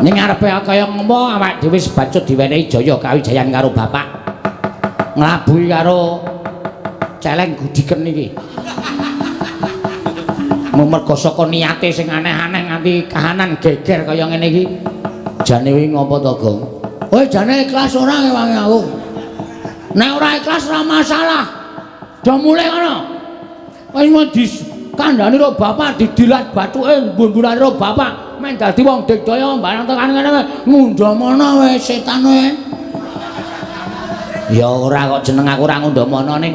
ning arepe kaya ngopo awak dhewe sebacut diwenehi jaya kawijayan karo bapak nglabui karo celeng gudiken iki merga saka niate sing aneh-aneh nganti kahanan geger kaya ngene iki jane wingi ngopo to Gong kowe jane ikhlas ora wangi aku nek ora ikhlas ora masalah do mulai ngono wis mau dikandhani karo bapak didilat bathuke mbun-mbunane karo bapak men dadi wong digdaya barang tekan ngene ngundhamana wis setan wae ya ora kok jeneng aku ora ngundhamana ning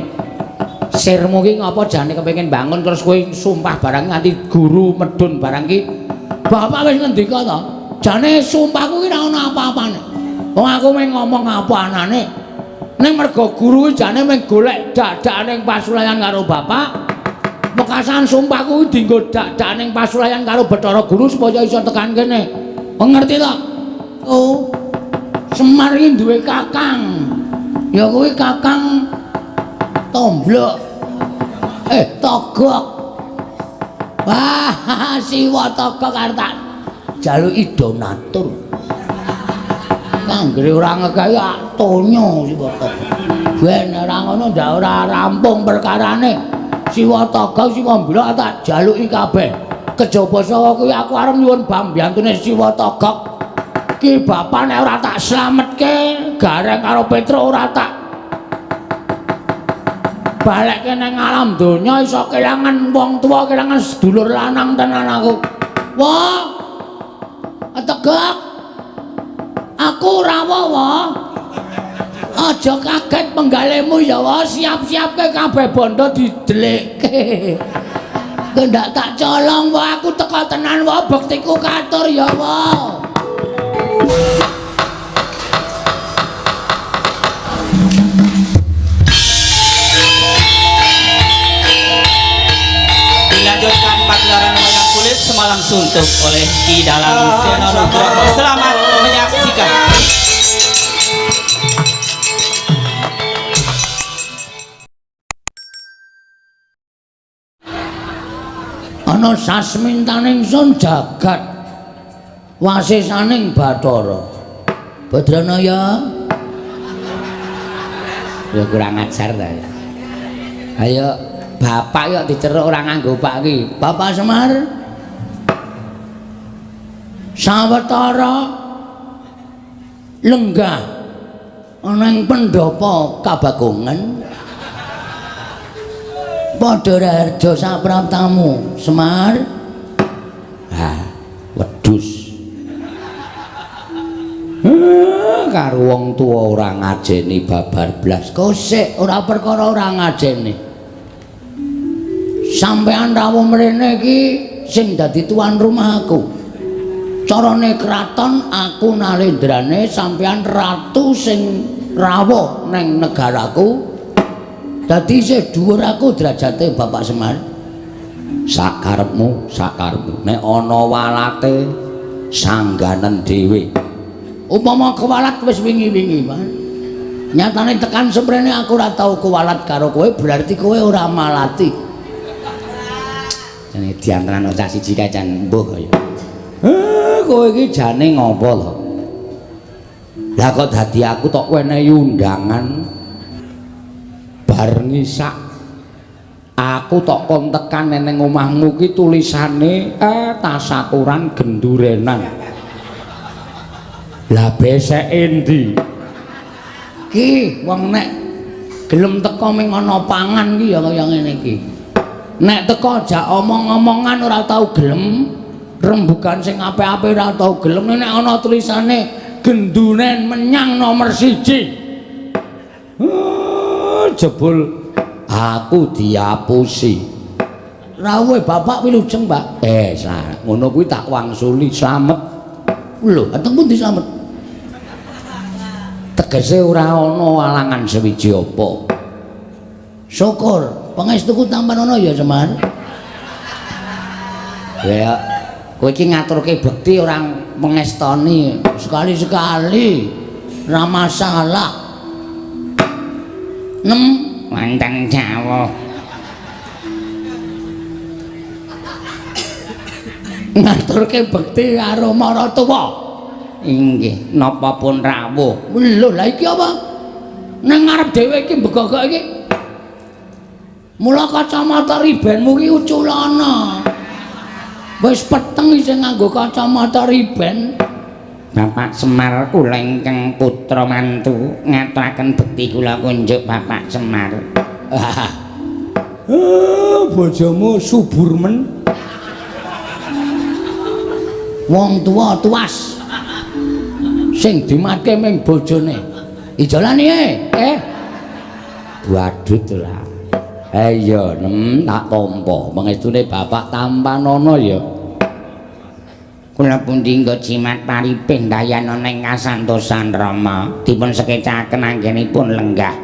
sirmu ki ngapa jane kepengin bangun terus kowe sumpah barang nganti guru medun barang ki bapak wis ngendika to jane sumpahku ki ora ono apa-apane wong aku mung ngomong apa anane ning merga guru jane mung golek dak-dak ning pasulayan karo bapak mekasan sumpahku dienggo dak-dak ning pasulayan karo Bathara Guru supaya iso tekan kene ngerti to oh Semar iki duwe kakang ya kuwi kakang Tomblok Togok wah Siwa Togok arep jaluki donatur kanggere ora ngegawe tonyo Siwa Togok ben ora ngono ndak ora rampung perkarane Siwa Togok Siwa Mblok tak jaluki kabeh kejaba saka kuwi aku arep nyuwun bambantune Siwa Togok ki bapak nek ora tak slametke gareng karo Petruk ora tak balekke nang alam donya iso kelangan wong tuwa kelangan sedulur lanang tenan aku wah Tegak aku rawa wah aja kaget penggalemu ya wah siap-siapke kabeh bondo didelekke ndak tak colong wah aku teko tenan wah bektiku katur ya wah dilanjutkan pagelaran wayang kulit semalam suntuk oleh Ki Dalang Seno Nugroho. Selamat menyaksikan. Ana sasmintaning sun jagat wasisaning Bathara Badranaya ya kurang ajar ta ya ayo bapak yo diceruk ora nganggo Pak iki Bapak Semar sawetara lenggah ana ing pendopo kabagongan padha raharja sapraptamu Semar ha wedhus karo wong tuwa ora ngajeni babar blas kosek ora perkara ora ngajeni sampean rawuh mrene iki sing dadi tuan rumah aku carane kraton aku nalendrane sampean ratu sing rawuh ning negaraku dadi isih dhuwur aku derajate Bapak Semar sakarepmu nek ana walate sangganen dhewe upama kewalat wis wingi-wingi Mas nyatane tekan semrene aku ora tau kewalat karo kowe berarti kowe ora malati jane diantarane cah siji kae jan mbuh kaya kowe iki jane ngopo lho lah kok dadi aku tok wenehi undangan bar ngisak aku tok kon tekan ning omahmu ki tulisane tasakuran gendurenan lah besek endi ki wong nek gelem teko ming ana pangan ki ya kaya ngene iki nek teko jak omong-omongan ora tau gelem rembugan sing apik-apik ora tau gelem nek ana tulisane genduren menyang nomor 1 jebul aku diapusi rawuhe bapak wilujeng Pak ngono kuwi tak wangsuli slamet lho ateng pundi slamet tegese ora ana alangan sewiji apa syukur pangestuku tampan ana ya Semar ya kowe iki ngaturke bekti orang mengestoni sekali-sekali ora masalah wonten Jawa ngaturke bekti karo maratuwa. Inggih, napa pun rawuh. Lho, lha iki apa? Nang ngarep dhewe iki mbegogok iki. Mula kacamata ribenmu iki uculana. Wis peteng isih nganggo kacamata riben. Bapak Semar kula ingkang putra mantu ngaturaken bekti kula kunjuk Bapak Semar. Bojomu subur men. Wong tua tuas. Sing dimatke ming bojone. Ijolani Badut lah. Iya, tak tampa. Mengestune bapak tampanana ya. Kula pundi nggo jimat pariping dayana ning kasantosan Rama dipun sekecaken anggenipun lenggah.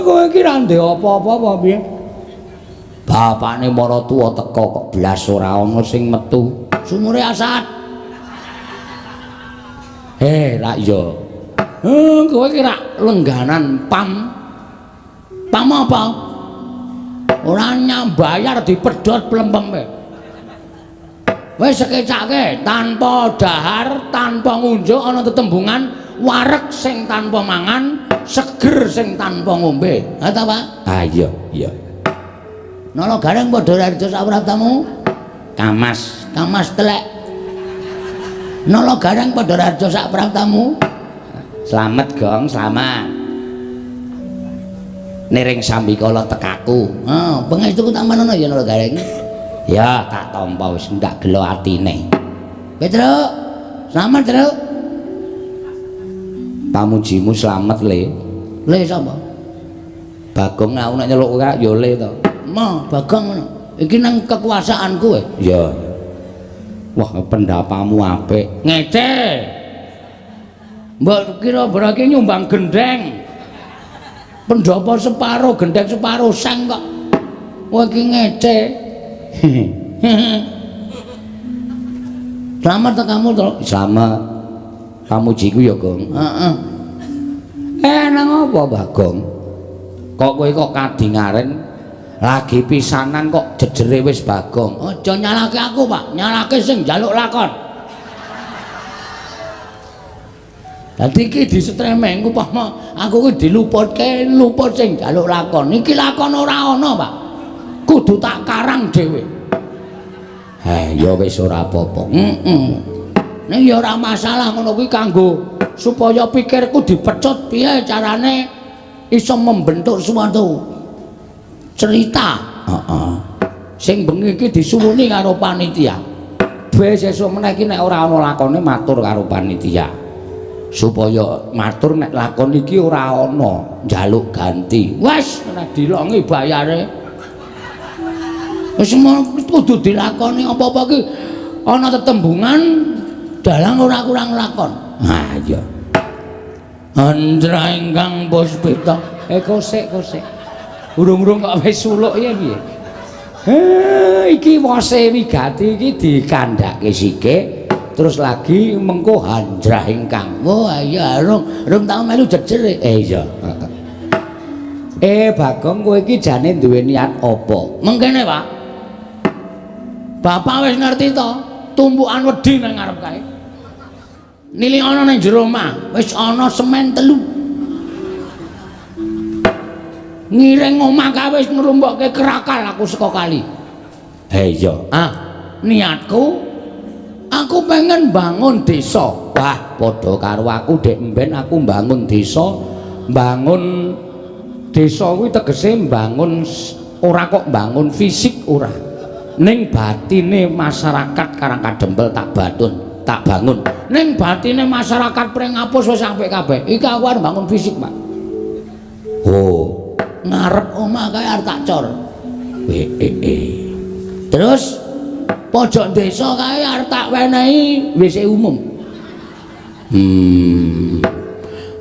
Kowe iki ra ndek apa-apa apa piye? Bapakne maratuwa teka kok blas ora ana sing metu. Sumure asat. Ra iya. Kowe iki ra lengganan pam. Pam apa? Ora nyambayar dipedhot plempeme. Wis sekecake tanpa dahar, tanpa ngunjuk ana tetembungan wareg sing tanpa mangan, seger sing tanpa ngombe. Ha ta, Pak? Iya, iya. Nala gareng padha raja sapraptamu. Kamas telek. Nala gareng padha raja sapraptamu. Slamet Gong, slamet. Niring sambikala tekaku. Pangestuku tampanana ya nala gareng. Ya, tak tampa wis ndak gelo atine. Petruk, selamat, Truk. Pamujimu slamet, Le. Le sapa? Bagong aku nek nyeluk kowe ya Le to. Bagong ngono. Iki nang kekuasaanku kowe. Ya. Wah, pendapamu apik. Ngece. Mbok kira berarti nyumbang gendeng. Pendopo separo, gendeng separo sang kok. Kowe iki ngece. Selamat to kamu to? Selamat. Pamujiku ya, Gong. Heeh. Nang apa, Bagong? Kok kowe kok kadingaren lagi pisanan kok jejere wis Bagong. Aja nyalake aku, Pak. Nyalake sing njaluk lakon. Dadi iki disetremeng upama aku ki diluputke, luput sing njaluk lakon. Iki lakon ora ana, Pak. Kudu tak karang dhewe. Ya wis ora apa-apa. Ning ya ora masalah ngono kuwi kanggo supaya pikirku dipecut piye carane iso membentuk suatu cerita. Sing bengi iki disuwuni karo panitia. Besok meneh iki nek ora ana lakone matur karo panitia. Supaya matur nek lakon iki ora ana, njaluk ganti. Wes nek dilongi bayare. Wis kudu dilakoni apa-apa ki ana tetembungan dalang ora kurang lakon. Iya. Andra ingkang puspita. Kosek. Urung-urung kok wis suluk ya piye? Iki wase wigati iki dikandhake sike terus lagi mengko handrah ingkang. Oh iya, rung tau melu jejer. Iya. Bagong kowe iki jane duwe niat apa? Mengkene, Pak. Bapak wis ngerti to, tumpukan wedi nang ngarep kae. Nili ana ning jero omah, wis ana semen 3. Ngiring omah kae wis ngrumbukke kerakal aku saka kali. Iya. Niatku aku pengen bangun desa. Wah, padha karo aku dek mben aku bangun desa. Bangun desa kuwi tegese bangun ora kok bangun fisik ora. Ning batine masyarakat Karangkadempel tak bangun. Ning batine masyarakat Pringapus wis sampe kabeh. Iki aku arep bangun fisik, Pak. Oh, ngarep omah kae arep tak cor. Terus pojok desa kae arep tak wenehi WC umum.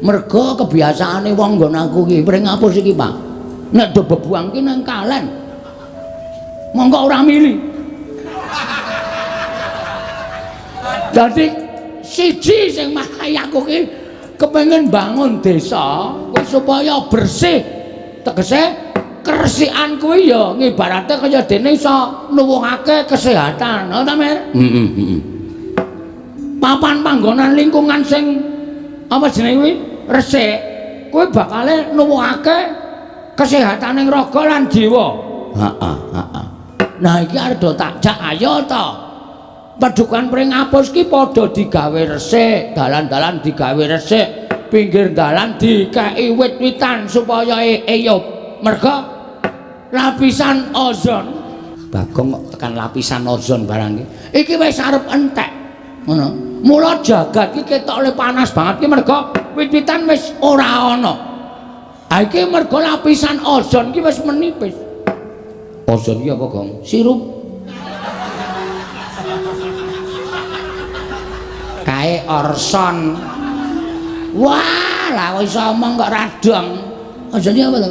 Mergo kebiasaane wong nggon aku iki Pringapus iki, Pak. Nek do bebuang ki nang kalen. Monggo ora mili. Dadi siji sing makai aku ki kepengin bangun desa kuwi supaya bersih. Tegese kersikan kuwi ya ngibarate kaya dene iso nuwuhake kesehatan, ta Mir? Papan panggonan lingkungan sing apa jenenge kuwi resik, kuwi bakale nuwuhake kesehataning raga lan jiwa. Heeh. Nah iki arep tak jak ayo ta. Padukan pring apus ki padha digawe resik, dalan-dalan digawe resik, pinggir dalan dikeki wit-witan supaya eyup. Merga lapisan ozon. Bagong kok tekan lapisan ozon barang iki wis arep entek. Ngono. Mula jagat iki ketok le panas banget ki merga wit-witan wis ora ana. Ha iki merga lapisan ozon ki wis menipis. Ozon ki apa, Gong? Sirup. Kae orson. Wah, lah kok iso omong kok radong. Ozon ki apa to?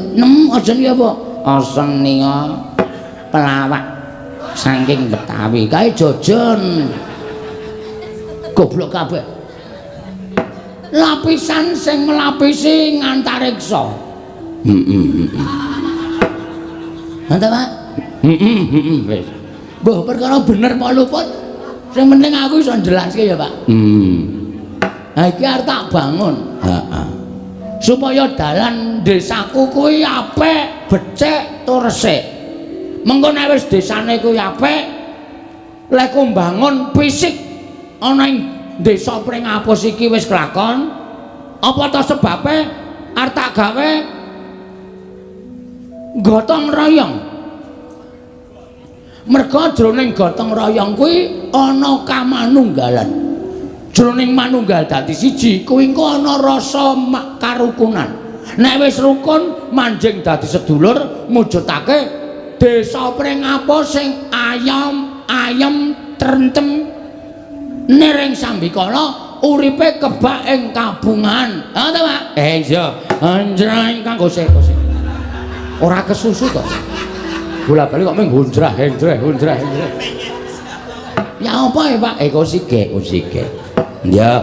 Ozon ki apa? Ozon nika pelawak saking Betawi. Kae jojon. Goblok kabeh. Lapisan sing melapisi ngantariksa. Mantap, Pak. Wis. Mbah perkara bener kok luput. Sing penting aku iso njelaske ya, Pak. Ha iki arep tak bangun. Heeh. Supaya dalan desaku kuwi apik, becik, tur resik. Mengko nek wis desane kuwi apik, lek ku mbangun fisik ana ing desa Pringapus iki wis kelakon, apa to sebabe arep tak gawe gotong royong. Merga jroning gotong royong kuwi ana kamanunggalan. Jroning manunggal dadi siji kuwi engko ana rasa karukunan. Nek wis rukun manjing dadi sedulur mujudake desa Pringapus sing ayem trentem nering sambikala uripe kebak ing kabungan. Ha ta, Pak? Iya. Anjraing kanggo sik. Ora kesusu to. Bola-bali kok mung hundrah. Ya apa ya, Pak? Kusike. Ya,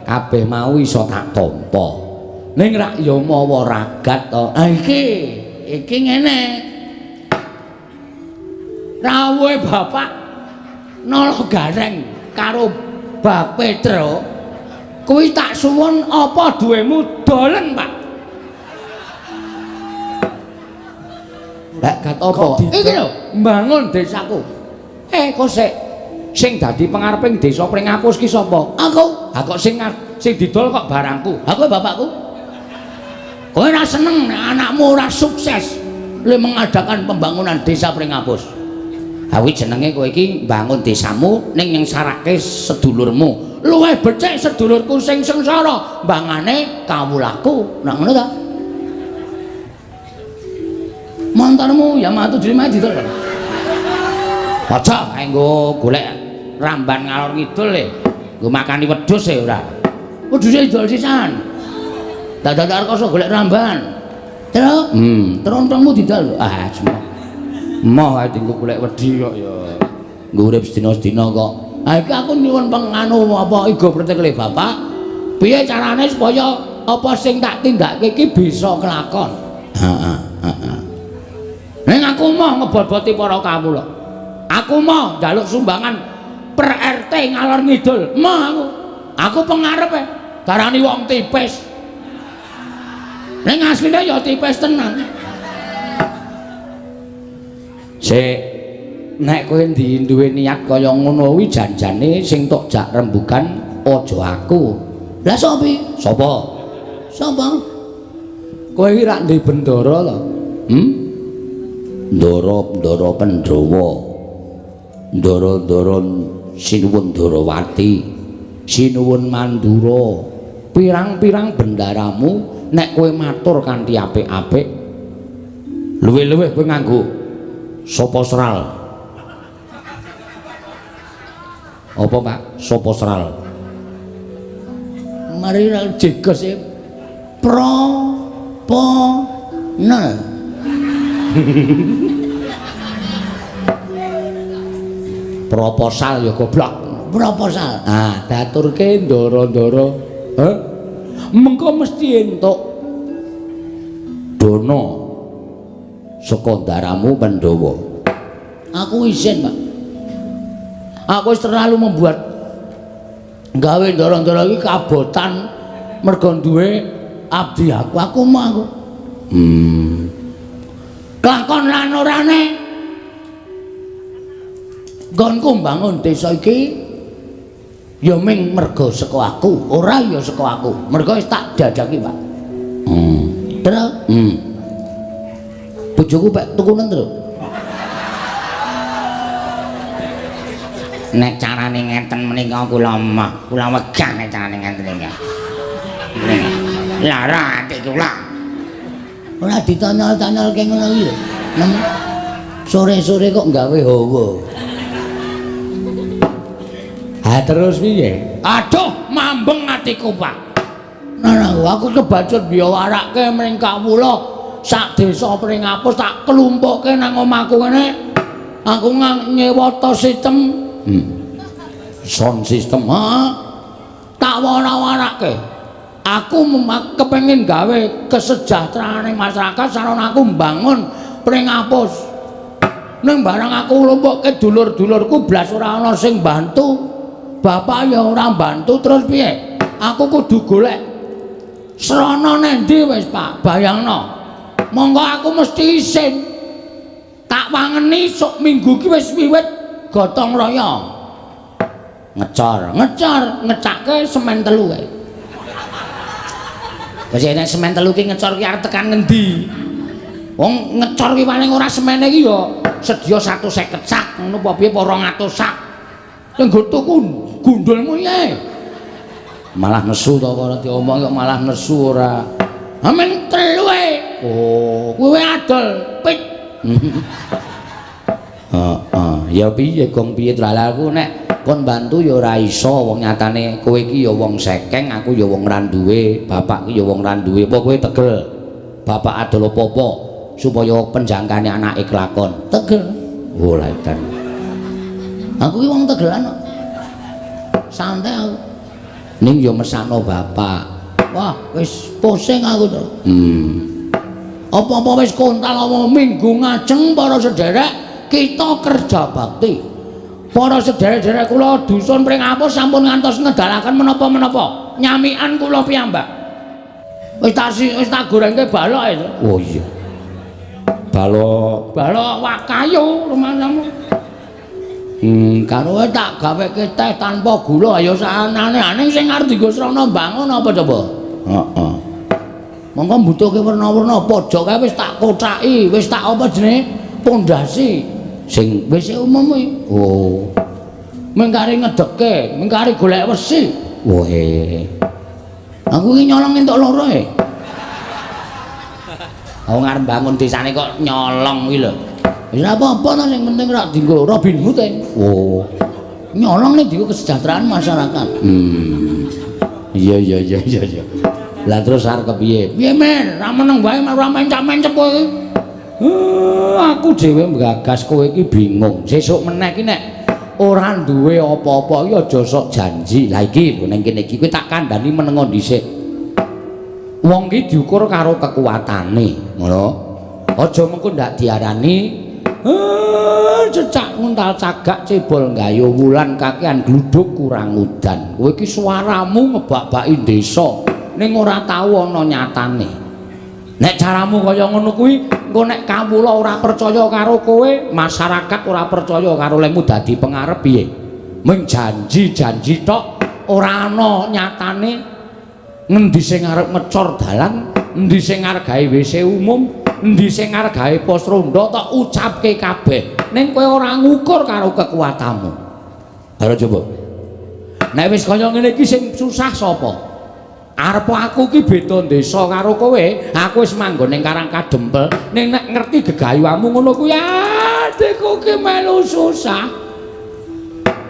kabeh mau iso tak tampa. Ning rak ya mawa ragat to. Ah iki ngene. Rawuhe bapak nolo gareng karo Mbah Petro kuwi tak suwun apa duwemu dolen, Pak. Lah gat apa? Iki lho, mbangun desaku. Kok sing dadi pengareping desa Pringapus ki sapa? Aku. Ha kok sing didol kok barangku. Ha kowe bapakku. Kowe ora seneng nek anakmu ora sukses le mengadakan pembangunan desa Pringapus. Ha kuwi jenenge kowe iki mbangun desamu ning nyengsarake sedulurmu. Luwih becik sedulurku sing sengsara, mbangane kawulaku. Nah ngono ta? Montormu ya matu dhewe mah didol. Aja kanggo golek ramban ngalor ngidul e. Nggo makani wedhus e ora. Wedhuse idol sisan. Dadak arkoso golek ramban. Terus trontongmu didol. Ah, semua. Moh ae dienggo golek wedi kok ya. Nggo urip sedina-sedina kok. Ha iki aku nyuwun penganu apa iga pretekle Bapak. Piye carane supaya apa sing tak tindakke iki bisa kelakon. Heeh. Ning aku mau ngebot-boti para kawula. Aku mau njaluk sumbangan per RT ngalor ngidul. Mau aku. Aku pengarepe darani wong tipis. Ning asline ya tipis tenan. Sik nek kowe duwe niat kaya ngono kuwi janjane sing tok jak rembugan aja aku. Lah sapa? Sapa? Kowe iki rak ndek bendara lho. Ndara Pandhawa. Ndara Sinuwun Darawati. Sinuwun Mandura. Pirang-pirang bendaramu nek kowe matur kanthi apik-apik luwih-luwih kowe nganggo sapa seral. Apa, Pak? Sapa seral? Mari jegos e nel. Proposal ya goblok. Proposal. Ah, daturke ndara-ndara. Heh. Mengko mesti entuk dana saka ndaramu Pandhawa. Aku isin, Pak. Aku wis terlalu membuat gawe ndara-ndara iki kabotan mergo duwe abdi aku mau aku. Kelakon lan orane nggonku mbangun desa iki ya ming mergo saka aku, ora ya saka aku. Mergo wis tak dadaki, Pak. Terus? Bojoku pek tukunen terus. Nek carane ngeten menika kula wegah nek carane ngeten iki. Lara ati kula. Ora ditanyal-tanyalke ngono iki lho. Sore-sore kok gawe hawa. Ha terus piye? Aduh, mambeng atiku, Pak. Nah, aku kebacut biya warake mring kawula sak desa Pringapus tak kelumpukke nang omahku kene. Aku nyewa tos sistem Sound system. Tak wara-warake. Aku kepengin gawe kesejahteraan masyarakat saron aku mbangun Pringapus. Ning barang aku lumpukke dulur-dulurku blas ora ana sing bantu. Bapak ya ora bantu terus piye? Aku kudu golek srana nendi wis, Pak. Bayangno. Monggo aku mesti isin. Tak wangeni sok minggu ki wis wiwit gotong royong. Ngecake semen 3 kae. Wis nek semen 3 ki ngecor ki arep tekan ngendi? Wong ngecor ki paling ora semene ki ya sedya 150 sak, ngono apa piye 200 sak. Sing nggo tuku gundulmu ya. Malah nesu to ora diomong kok malah nesu ora. Amen 3 e. Oh, kuwi adol pit. Ya piye gong piye tralaku nek kon bantu ya ora iso wong nyatane kowe iki ya wong sekeng aku ya wong ra duwe bapak iki ya wong ra duwe apa kowe tegel bapak adol apa-apa supaya penjangkane anake kelakon Tegel. oh la edan Aku ki wong tegelan kok. Santai aku. ning ya mesakno bapak Wah, wis pusing aku to. Apa-apa wis kontal apa minggu ngajeng para sederek kita kerja bakti. Para sederek-sederek kula dusun Pringapus sampun ngantos ngedalaken menapa-menapa. Nyamikan kula piyambak. Wis tak gorengke balok itu. oh iya balok wakayu rumahmu. Karo tak gaweke teh tanpa gula ya sanane aning sing arep dienggo srana bangun apa coba? heeh Monggo mbutuhke werna-werna pojoke wis tak kothaki, wis tak apa jenenge pondasi sing wis umum iki. oh Mengkari ngedekke, mengkari golek wesi. wohe Aku iki nyolong entuk loro e. Wong arep bangun desane kok nyolong kuwi lho. Wis apa-apa to sing penting rak dienggo Robin Hood e. oh Nyolong nek dienggo kesejahteraan masyarakat. iya lah terus arep kepiye Piye men, ra meneng wae ora mencap-mencep kowe iki. aku dhewe mgagas kowe iki bingung sesuk meneh iki nek ora duwe apa-apa iki aja sok janji lah iki ning kene iki kowe tak kandhani menengo dhisik wong iki diukur karo kekuatane ngono aja mengko ndak diarani cecak nguntal cagak cebol gayo wulan kakean gluduk kurang udan kowe iki suaramu ngebak-baki desa ning ora tau ana nyatane nek caramu kaya ngono kuwi engko nek kawula ora percaya karo kowe masyarakat ora percaya karo lemu dadi pengarep piye mung janji-janji tok ora ana nyatane ngendi sing arep ngecor dalan endi sing arep gawe WC umum endi sing arep gawe pos ronda tok ucapke kabeh ning kowe ora ngukur karo kekuatanmu ayo coba nek wis kaya ngene iki sing susah sapa arep aku ki beda desa karo kowe aku wis manggon ning Karang Kadempel ning nek ngerti gegayuhanmu ngono kuwi adikku ki melu susah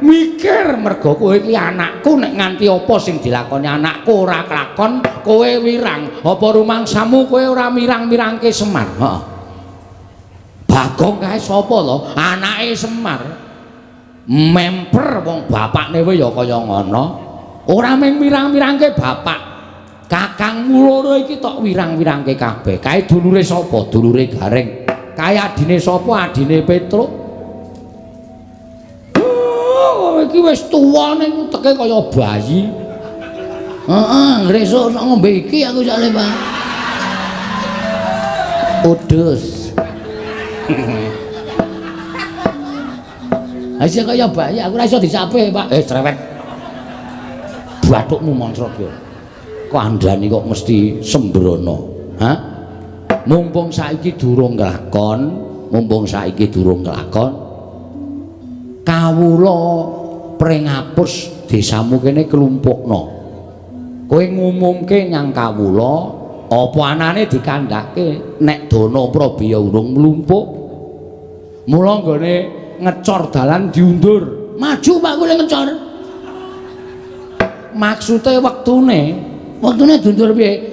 mikir mergo kowe iki anakku nek nganti apa sing dilakoni anakku ora kelakon kowe wirang apa rumangsamu kowe ora mirang-mirangke Semar heeh Bagong kae sapa to anake Semar memper wong bapakne wae ya kaya ngono ora mung mirang-mirangke bapak kakangmu loro iki tok wirang-wirangke kabeh kae dulure sapa dulure Gareng Kaya adine sapa? Adine Petruk. Iki wis tuwa ning teke kaya bayi. Heeh, ngresuk sok ngombe iki aku sakle, Pak. Udus. Aja kaya bayi, aku ora iso disape, Pak. Cerewet. Bathukmu mantra piye? Kandhane kok mesti sembrono. Hah? Mumpung saiki durung kelakon, kawula prengapus desamu kene kelumpukna. Kowe ngumumke nyang kawula apa anane dikandhake nek Dana Prabiya urung mlumpuk. Mula nggone ngecor dalan diundur. Maju Pak kowe ngecor. Maksude wektune Dundur piye?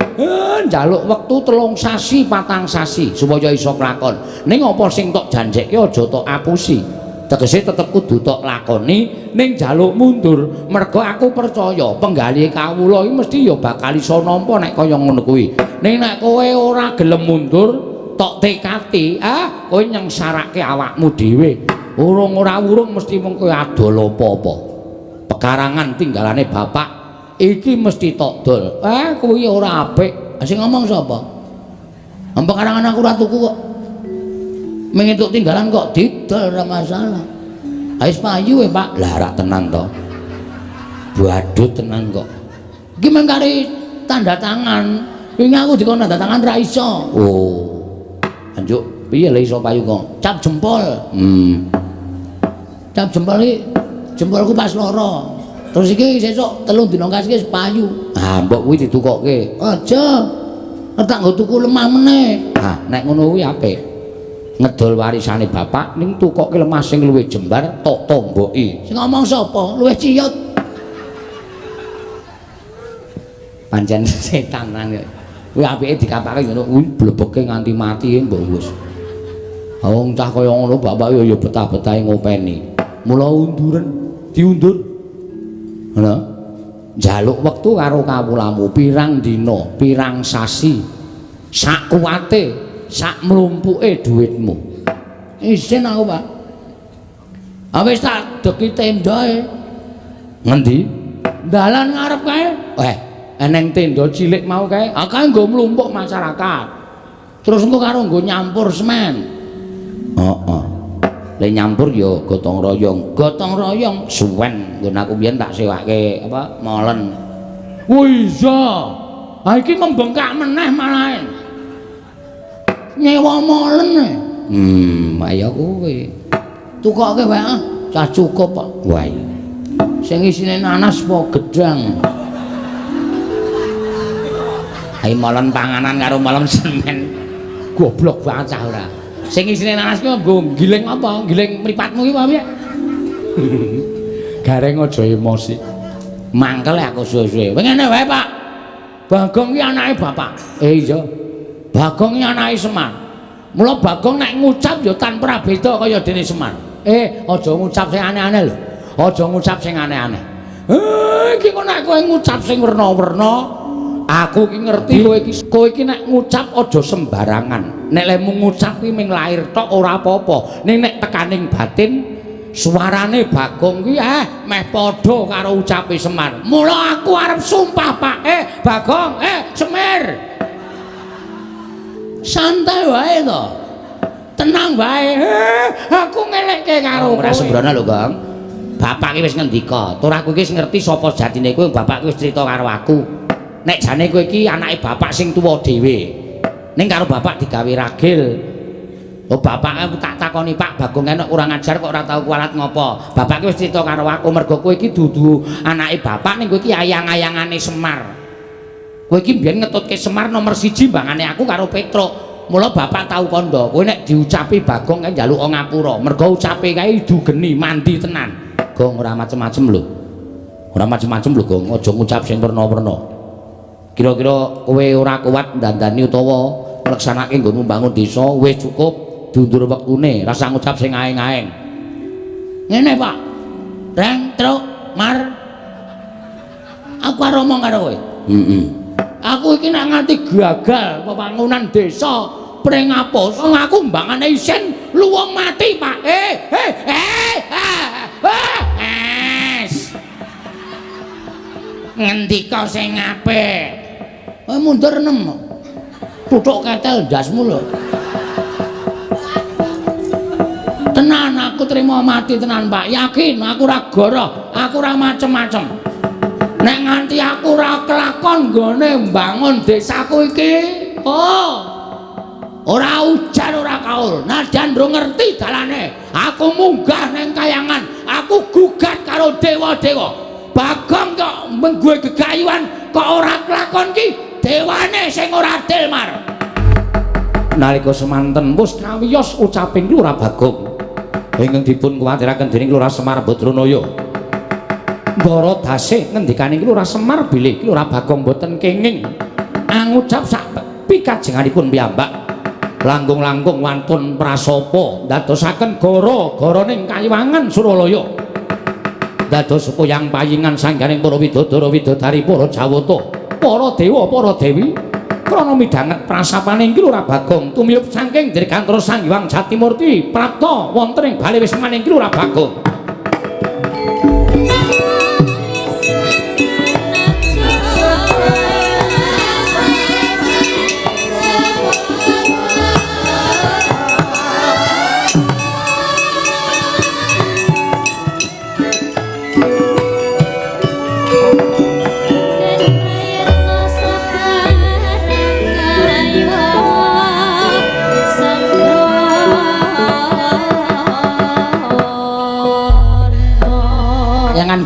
Njaluk wektu 3 sasi 4 sasi supaya iso klakon. Ning apa sing tok janjekke aja tok apusi. Tegese tetep kudu tok lakoni ning njaluk mundur. Mergo aku percaya penggali kawula iki mesti ya bakal iso nampa nek kaya ngono kuwi. Ning nek kowe ora gelem mundur, tok tekati, kowe nyengsarake awakmu dhewe. Urung-ora-urung mesti mung kowe adol apa-apa. Pekarangan tinggalane bapak iki mesti tok dol. Kuwi ora apik. Sing ngomong sapa? Pekarangan aku ora tuku kok. Mengentuk tinggalan kok didol ora masalah. Ais payu Pak. Lah rak tenan to. Badut tenan kok. Iki mengkari tanda tangan. Wingi aku dikon tanda tangan ra iso. Oh. Anjuk piye lho iso payu kok? Cap jempol. Cap jempol iki jempolku pas loro. Terus iki sesuk 3 dina kasih payu. Mbok kuwi ditukokke. Aja. Tak nggo tuku lemah meneh. Nek ngono kuwi apik. Ngedol warisane bapak ning tukokke lemah sing luwih jembar tok tomboki. Sing ngomong sapa? Luwih ciyut. Pancen setan nang. Kuwi apike dikapake ngono kuwi blebeke nganti mati mbok wis. Wong cah kaya ngono bapak ya betah-betahe ngopeni. Mula diundur. Ngono. Njaluk wektu karo kawulamu pirang dina, pirang sasi. Sak kuwate, sak mlumpuke dhuwitmu. Isin aku, Pak. Wis tak deki tendae. Ngendi? Dalan ngarep kae. Eneng tenda cilik mau kae. Kae nggo mlumpuk masyarakat. Terus engko karo nggo nyampur semen. Le nyampur ya gotong royong suwen nggon aku biyen tak sewake molen. Iya. Iki membengkak meneh malah. Nyewa molen. Ayo kuwi. Tukokke wae cah cukup kok. Wah. Sing isine nanas apa gedang. Ai molen panganan karo molen semen. Goblok banget cah ora. Sing isine nanas ki nggo giling apa? Giling mripatmu ki apa piye? Gareng aja emosi. Mangkel aku suwe-suwe. Ngene wae, Pak. Bagong ki anake bapak. Iya. Bagong ki anake Semar. Mula Bagong nek ngucap ya tanpa beda kaya dene Semar. Aja ngucap sing aneh-aneh lho. Aja ngucap sing aneh-aneh. Iki kok nek kowe ngucap sing werna-werna, aku ki ngerti kowe iki nek ngucap aja sembarangan. Nek lemu ngucap ki ming lair tok ora apa-apa. Ning nek tekaning batin suarane Bagong ki meh padha karo ucape Semar. Mula aku arep sumpah, Pak. Bagong, Semir. Santai wae to. Tenang wae. Aku ngelekke karo kowe. Ora sembrono lho, Gong. Bapak ki wis ngendika, tur aku ki wis ngerti sapa jatine kowe. Bapak ki wis crita karo aku. Nek jane kowe iki anake bapak sing tuwa dhewe. Ning karo bapak digawe ragil. Bapak tak takoni, Pak Bagong enak kurang ajar kok ora tau kualat ngopo. Bapak ki wis crita karo aku mergo kowe iki dudu anake bapak ning kowe iki ayang-ayangane Semar. Kowe iki mbiyen ngetutke Semar nomor 1 bangane aku karo Petruk. Mula bapak tau kandha, kowe nek diucapi Bagong kae njaluk ngapura. Mergo ucape kae dugeni mandi tenan. Gong ora macem-macem lho. Ora macem-macem lho, Gong. Aja ngucap sing werna-werna. Kira-kira kowe ora kuat ndandani utawa ngleksanake nggonmu mbangun desa, wis cukup diundur wektune, rasa ngucap sing aeng-aeng. Ngene, Pak. Reng, Truk, Mar. Aku arep ngomong karo kowe. Aku iki nek nganti gagal pembangunan desa, pring ngapus. Wong aku mbangane isin luwung mati, Pak. Ngendika sing apik. Mundur nem. Tutuk ketel ndasmu lho. Tenan aku terima mati tenan, Pak. Yakin aku ora goro, aku ora macem-macem. Nek nganti aku ora kelakon nggone mbangun desaku iki, ora ujan ora kaul. Najan ndro ngerti dalane. Aku munggah ning kayangan, aku gugat karo dewa-dewa. Bagong kok menggue gegayuhan kok ora kelakon ki dewane sing ora adil mar. Nalika semanten wis kawiyos ucaping Lurah Bagong ingkang dipun kuwatiraken dening Lurah Semar Badranaya. Ndara dasih ngendikaning Lurah Semar bilih Lurah Bagong boten kenging angucap sak pikajenganipun piyambak. Langkung-langkung wantun prasapa ndadosaken gara-garaning Kayiwangan Suralaya. Dados supayang payingan sangganing para widodara widodari para Jawata, para dewa, para dewi krana midhanget prasapaning Lurah Bagong tumiyup saking Dirgantara Sang Hyang Jatimurti prapta wonten ing bali wismaning Lurah Bagong.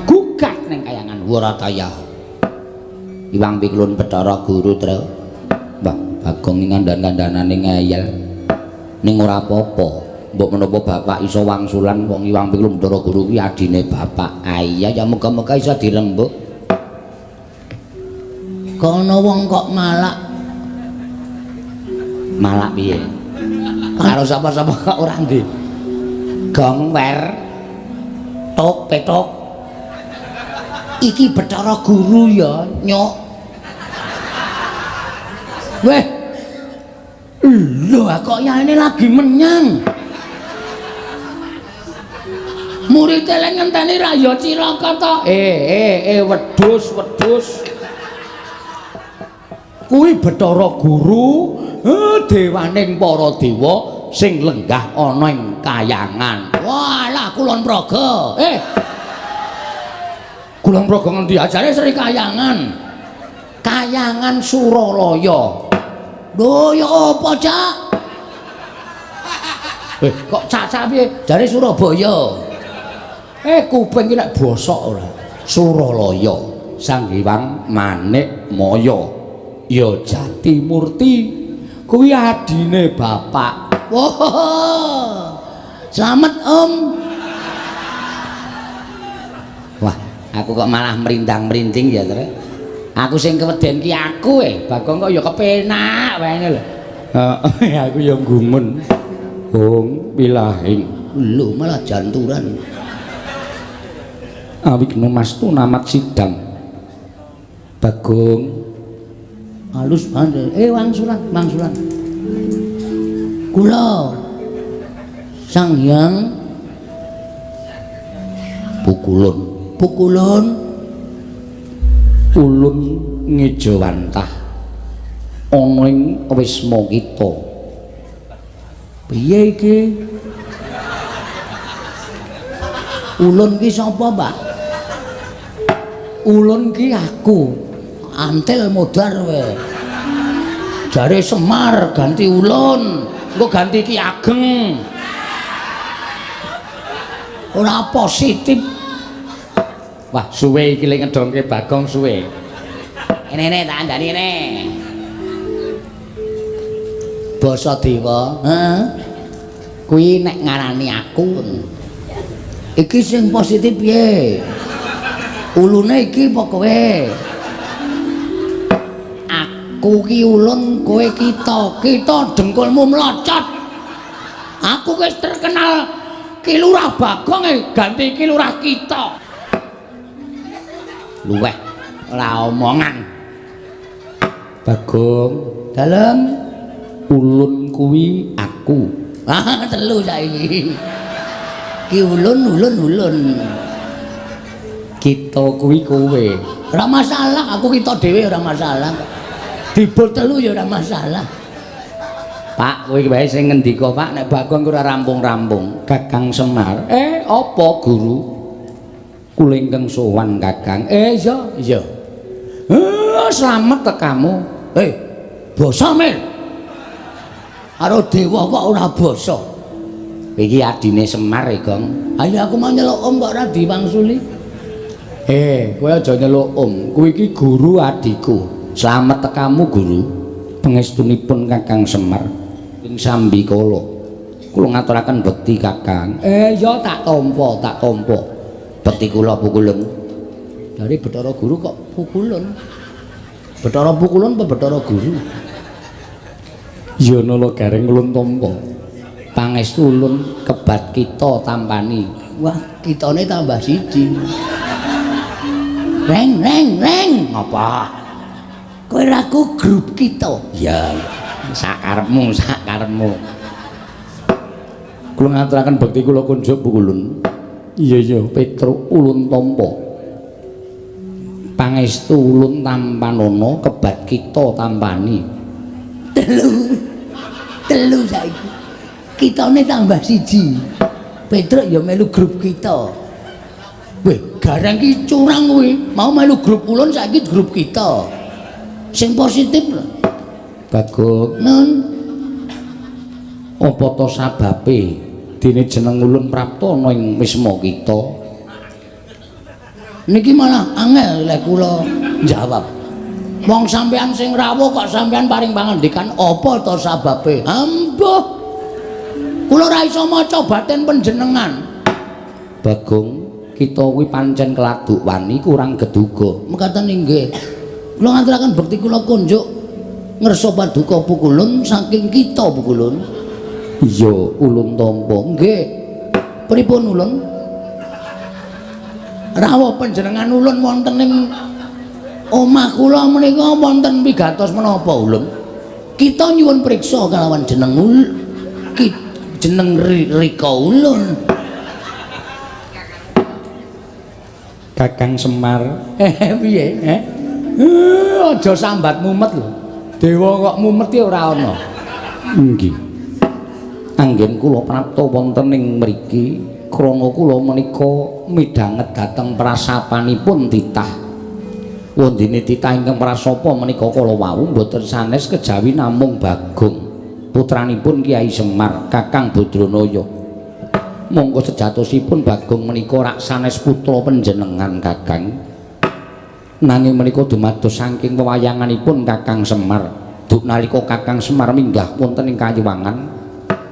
Gugat ning kayangan Warataya. Iwang Pikulun Bathara Guru Tra. Mbah Bagong ngandhan-kandhanane ngeyel. Ning ora apa-apa. Mbok menapa bapak iso wangsulan wong Iwang Pikulun Bathara Guru kuwi adine bapak. Iya ya muga-muga iso dirembuk. Kono wong kok malak. Malak piye? Karo sapa-sapa kok ora ndi. Gong wer. Tok petok. Iki Bathara Guru ya, Nyok. Weh. Lho, kok ya ini lagi menyang. Murid eleng ngenteni ra ya cilaka to. Wedhus. Kuwi Bathara Guru, dewaning para dewa sing lenggah ana ing kayangan. Walah Kulon Praga. Kulon Praga ngendi ajare Sri Kayangan. Kayangan Suralaya. Lho ya apa, Cak? Kok Cak piye? Jare Surabaya. Kuping iki nek bosok ora. Suralaya, Sang Hyang Manikmaya. Ya Jatimurti kuwi adine bapak. Wah. Selamat, Om. Wah, aku kok malah merindang-merinding ya, Tre. Aku sing keweden ki aku Bagong kok ya kepenak wae lho. Heeh, aku ya gumun. Bung pilahing. Lho, malah janturan. Awigna mastu namat sidang. Bagong halus banget. Wangsulan. Kula Sang Hyang Pukulun ulun ngejawantah ana ing wisma kita. Piye iki? Ulun ki sapa, Pak? Ulun ki aku. Antil modar we. Jare Semar ganti Ulun, engko ganti Ki Ageng. Ora positif. Wah, suwe iki lek ngedongke Bagong suwe. Ini tak andani ini. Basa dewa, kuwi nek ngarani aku. Iki sing positif piye? Ulune iki apa kowe? Aku ki ulun, kowe kita dengkulmu mlocot. Aku wis terkenal Ki Lurah Bagong ganti Ki Lurah kita. Luweh ora omongan. Bagong, dalem ulun kuwi aku. Ah, telu saiki. Ki ulun. Kita kuwi kowe. Ora masalah, aku kita dhewe ora masalah. Dibol telu ya ora masalah. Pak, kowe wae sing ngendika, Pak, nek Bagong ora rampung-rampung. Kakang Semar. Apa guru? Kula ingkang sowan, Kakang. Iya. Slamet tekamu. Basa Mil. Karo dewa kok ora basa. Iki adine Semar, Gong. Ayo aku mau nyeluk Om kok ora diwangsuli. Kowe aja nyeluk Om. Kuwi iki guru adikku. Slamet tekamu, Guru. Pangestunipun Kakang Semar ing Sambikala. Kula ngaturaken bekti, Kakang. Ya tak tampa. Bekti kula pukulun. Dari Bathara Guru kok pukulun. Bathara pukulun apa Bathara Guru? Ya nala gareng ulun tampa. Pangestu ulun kebat kita tampani. Wah, kitane tambah siji. Reng. Apa? Kowe laku grup kita. Ya, sakarepmu. Kula ngaturaken bekti kula kunjuk pukulun. Iya, Petruk ulun tampa. Pangestu ulun tampanana kebat kita tampani. Telu saiki. Kitane tambah siji. Petruk ya melu grup kita. Weh, garang ki curang kuwi. Mau melu grup ulun saiki grup kita. Sing positif lho. Bagong, Nun. apa to sababe dene jeneng ulun praptana ing wisma kita? Niki malah angel lek kula jawab. Wong sampean sing rawuh kok sampean paring pangandikan apa to sababe? Ambuh. Kula ora iso maca batin panjenengan. Bagong, kita kuwi pancen keladuk wani kurang geduga. Mekaten inggih. Kula ngaturaken bekti kula kunjuk ngersa paduka pukulun saking kita pukulun. Iya, ulun tampa. Nggih. Pripun ulun? Rawuh panjenengan ulun wonten ing omah kula menika wonten pigatos menapa ulun? Kita nyuwun priksa kalawan jeneng jeneng Rika ulun. Kakang Semar. Piye? Aja sambat mumet lho. Dewa kok mumet ya ora ana. Nggih. Anggen kula prapta wonten ing mriki krana kula menika midhanget dhateng prasapanipun titah. Wondene titah ingkang prasapa menika kala wau mboten sanes kejawi namung Bagong, putranipun Kiai Semar, Kakang Badranaya. Monggo sejatosipun Bagong menika rak sanes putra panjenengan, Kakang. Nanging menika dumados saking wewayanganipun Kakang Semar. Duk nalika Kakang Semar minggah wonten ing Kayuwangan,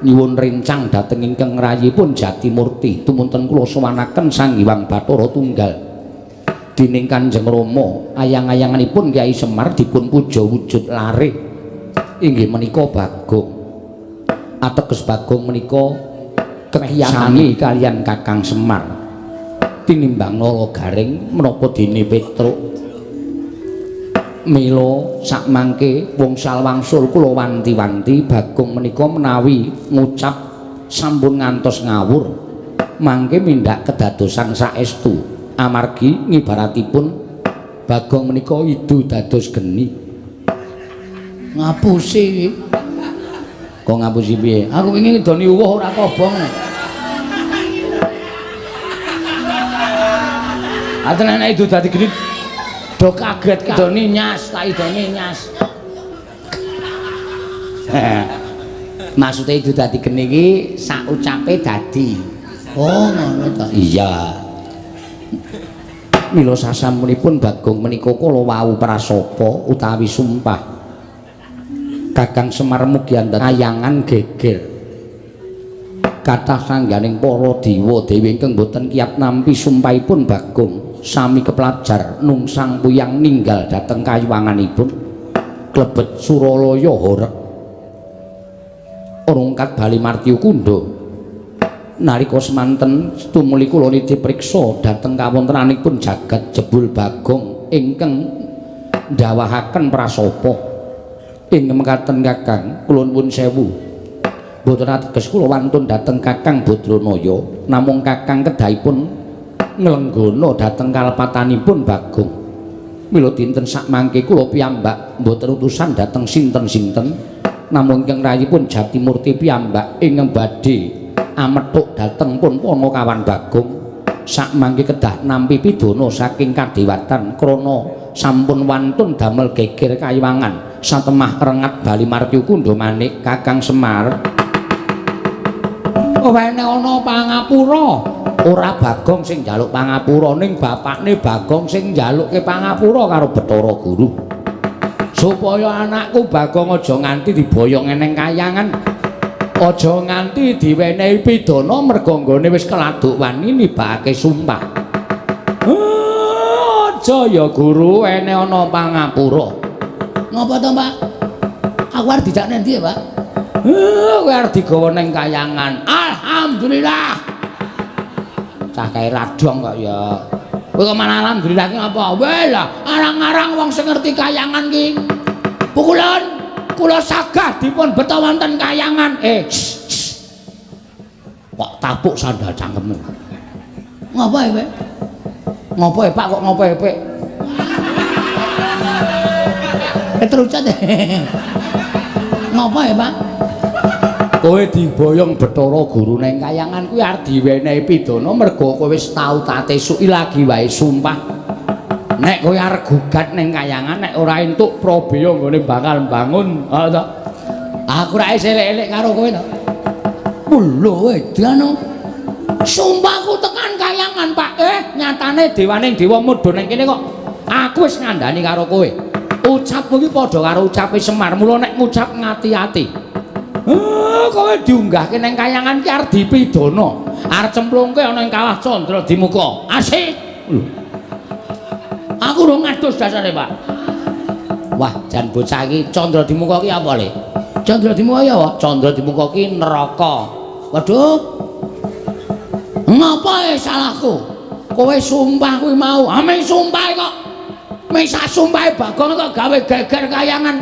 nyuwun rencang dhateng ingkang rayipun Jatimurti tumunten kula sowanaken Sang Hyang Bathara Tunggal. Dening Kanjeng Rama ayang-ayanganipun Kyai Semar dipun puja wujud larih inggih menika Bagong. Ateges Bagong menika kekiyangi kalian Kakang Semar tinimbang nala garing menapa dene Petruk. Mila sakmangke wungsal wangsul kula wanti-wanti Bagong menika menawi ngucap sampun ngantos ngawur mangke mindhak kedadosan saestu amargi ngibaratipun Bagong menika idu dados geni. Ngapusi. Kok ngapusi piye? Aku wingi ngedoni uwuh ora kobong. Aten anak idu dadi geni. Do kaget idone nyas, tak idone nyas. Maksude itu dadi geni iki sak ucape dadi. Oh, ngono ta. Iya. Mila sasampunipun Bagong menika kala wau prasapa utawi sumpah. Kakang Semar mugi ayangan geger. Kathah sangganing para dewa dewi ingkang boten kiyat nampi sumpahipun Bagong. Sami kepelajar nungsang puyang ninggal dhateng kayuwanganipun klebet Suralaya horeg rungkat bali martiyu kundha nalika semanten tumuli kula niti priksa dhateng kawontenanipun jagat jebul Bagong ingkang ndawahaken prasapa ing mekaten Kakang kula nuwun sewu mboten ateges kula wantun dhateng Kakang Badranaya namung Kakang kedahipun nglenggana dhateng kalepatanipun Bagong mila dinten sak mangke kula piyambak mboten utusan dhateng sinten-sinten namung ingkang rayipun Jatimurti piyambak ingkang badhe amethuk dhateng pun Panakawan Bagong sak mangke kedah nampi pidana saking kadewatan krana sampun wantun damel geger kayiwangan satemah rengat bali martyu kundha manik Kakang Semar wene ana pangapura ora Bagong sing njaluk pangapura ning bapakne Bagong sing njalukke pangapura karo Bathara Guru supaya anakku Bagong aja nganti diboyong eneng kayangan aja nganti diwenehi pidana merga nggone wis keladuk wani nibake sumpah aja ya Guru ene ana pangapura ngapa to Pak aku arep dijak nang ndi ya Pak kowe arep digawa ning kayangan alhamdulillah cah kae radong kok ya kowe kok malah alhamdulillah ki apa wae lah arang-arang wong sing ngerti kayangan ki pukulan kula sagah dipun beta wonten kayangan kok tapuk sandal cangkemmu ngapa ya Pak ngapa ya Pak kok ngapa ya Pak terucat ngapa ya Pak kowe diboyong Bathara Guru ning kayangan kuwi arep diwenehi pidana merga kowe wis tau tak tesuki lagi wae sumpah nek kowe arep gugat ning kayangan nek ora entuk Prabeya nggone bakal bangun to aku ra elek-elek karo kowe to lho edan sumpahku tekan kayangan Pak nyatane dewaning dewa mudha ning kene kok aku wis ngandani karo kowe ucapmu iki padha karo ucape Semar mula nek ngucap ngati-ati kowe diunggahke ning kayangan ki arep dipidana arep cemplungke ana ing kawah Candradimuka asik aku ora ngadus dasare Pak wah jan bocah iki Candradimuka ki apa le Candradimuka ya apa Candradimuka ki neraka waduh ngapa salahku kowe sumpah kuwi mau ame sumpah kok mesa sumpah Bagong kok gawe geger kayangan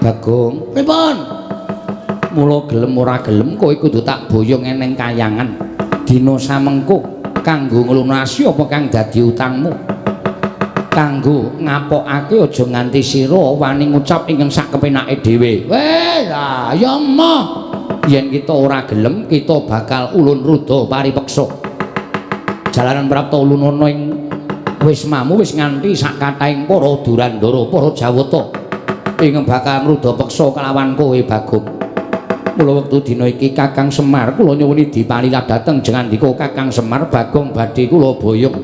Bagong pripun mula gelem ora gelem kowe kudu tak boyong eneng kayangan dina samengko kanggo nglunasi apa kang dadi utangmu kanggo ngapokake aja nganti sira wani ngucap ingkang sak kepenake dhewe weh lah ya moh yen kita ora gelem kita bakal ulun ruda paripeksa jalaran prapta ulun ana ing wismamu wis nganti sak kathahing para durandara para jawata ingkang bakal ngruda peksa kelawan kowe Bagong mula wektu dina iki Kakang Semar kula nyuwuni dipalilah dhateng jengandika Kakang Semar Bagong badhe kula boyong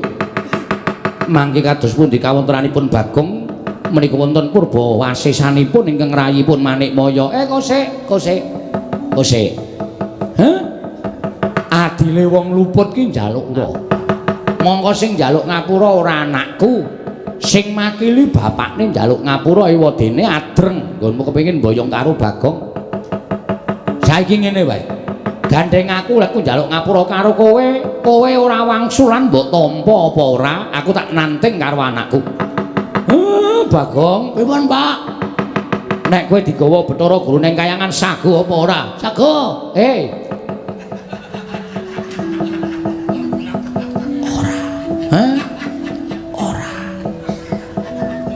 mangke kados pundi kawontenanipun Bagong menika wonten purba wasesanipun ingkang rayipun Manikmaya kosek adile wong luput ki njaluk ora mongko sing njaluk ngapura ora anakku sing makili bapakne njaluk ngapura ewadene adreng nggonmu kepengin boyong karo Bagong saiki ngene wae gandeng aku lek ku njaluk ngapura karo kowe ora wangsulan mbok tampa apa ora aku tak nanting karo anakku Bagong pripun Pak nek kowe digawa Bathara Guru ning kayangan sago apa ora sago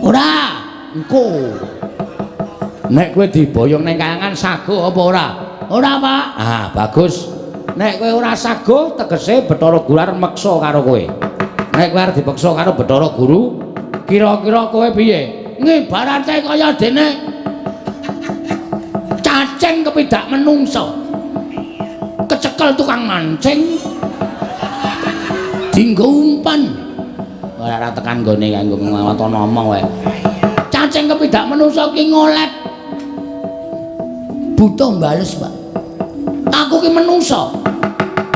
ora engko nek kowe diboyong ning kayangan sago apa ora ora Pak bagus nek kowe ora sago tegese Bathara Guru arep meksa karo kowe nek kowe arep dipeksa karo Bathara Guru kira-kira kowe piye ngibarate kaya dene cacing kepidak menungso kecekel tukang mancing dinggo umpan ora tekan gone kanggo ngawat ngomong wae cacing kepidak menungso ki ngolet butuh bales Pak aku ki menungso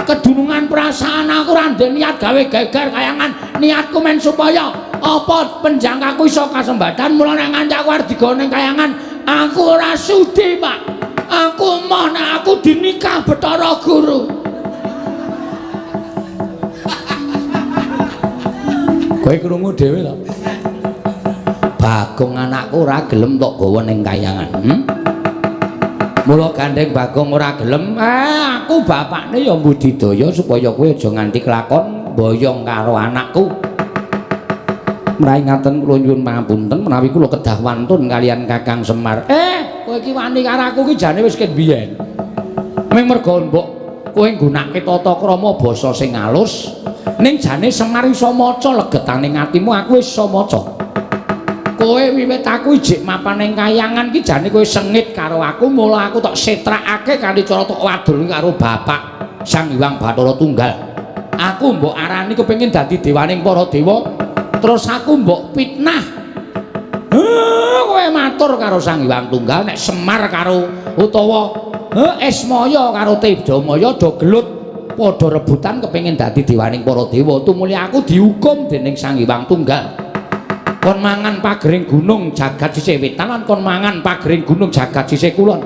kedunungan perasaan aku ora ndek niat gawe geger kayangan niatku men supaya apa penjangkaku iso kasembadan mula nek nganti aku arep digawa ning kayangan aku ora sudi Pak aku mau nek aku dinikah Bathara Guru kowe krungu dhewe to Bagong anakku ora gelem tok gawa ning kayangan. Mula gandeng Bagong ora gelem, aku bapakne ya mbudidaya supaya kowe aja nganti kelakon boyong karo anakku. Mrai ngaten kula nyuwun pangapunten menawi kula kedah wantun kalian Kakang Semar. Kowe iki wani karo aku ki jane wis ket biyen. Ming mergo mbok kowe nggunakake tata krama basa sing alus, ning jane Semar iso maca legetane atimu aku wis iso maca. Kowe wiwit aku ijik mapan ning kayangan ki jane kowe sengit karo aku, mula aku tok setrakake kanthi cara tok wadul karo bapak Sang Hyang Bathara Tunggal. Aku mbok arani kepengin dadi dewaning para dewa, terus aku mbok fitnah. Kowe matur karo Sang Hyang Tunggal nek Semar karo utawa Esmaya karo Tedamaya do gelut padha rebutan kepengin dadi dewaning para dewa. Tumuli aku dihukum dening Sang Hyang Tunggal. Kon mangan pagering gunung jagat sisih wetan lan kon mangan pagering gunung jagat sisih kulon.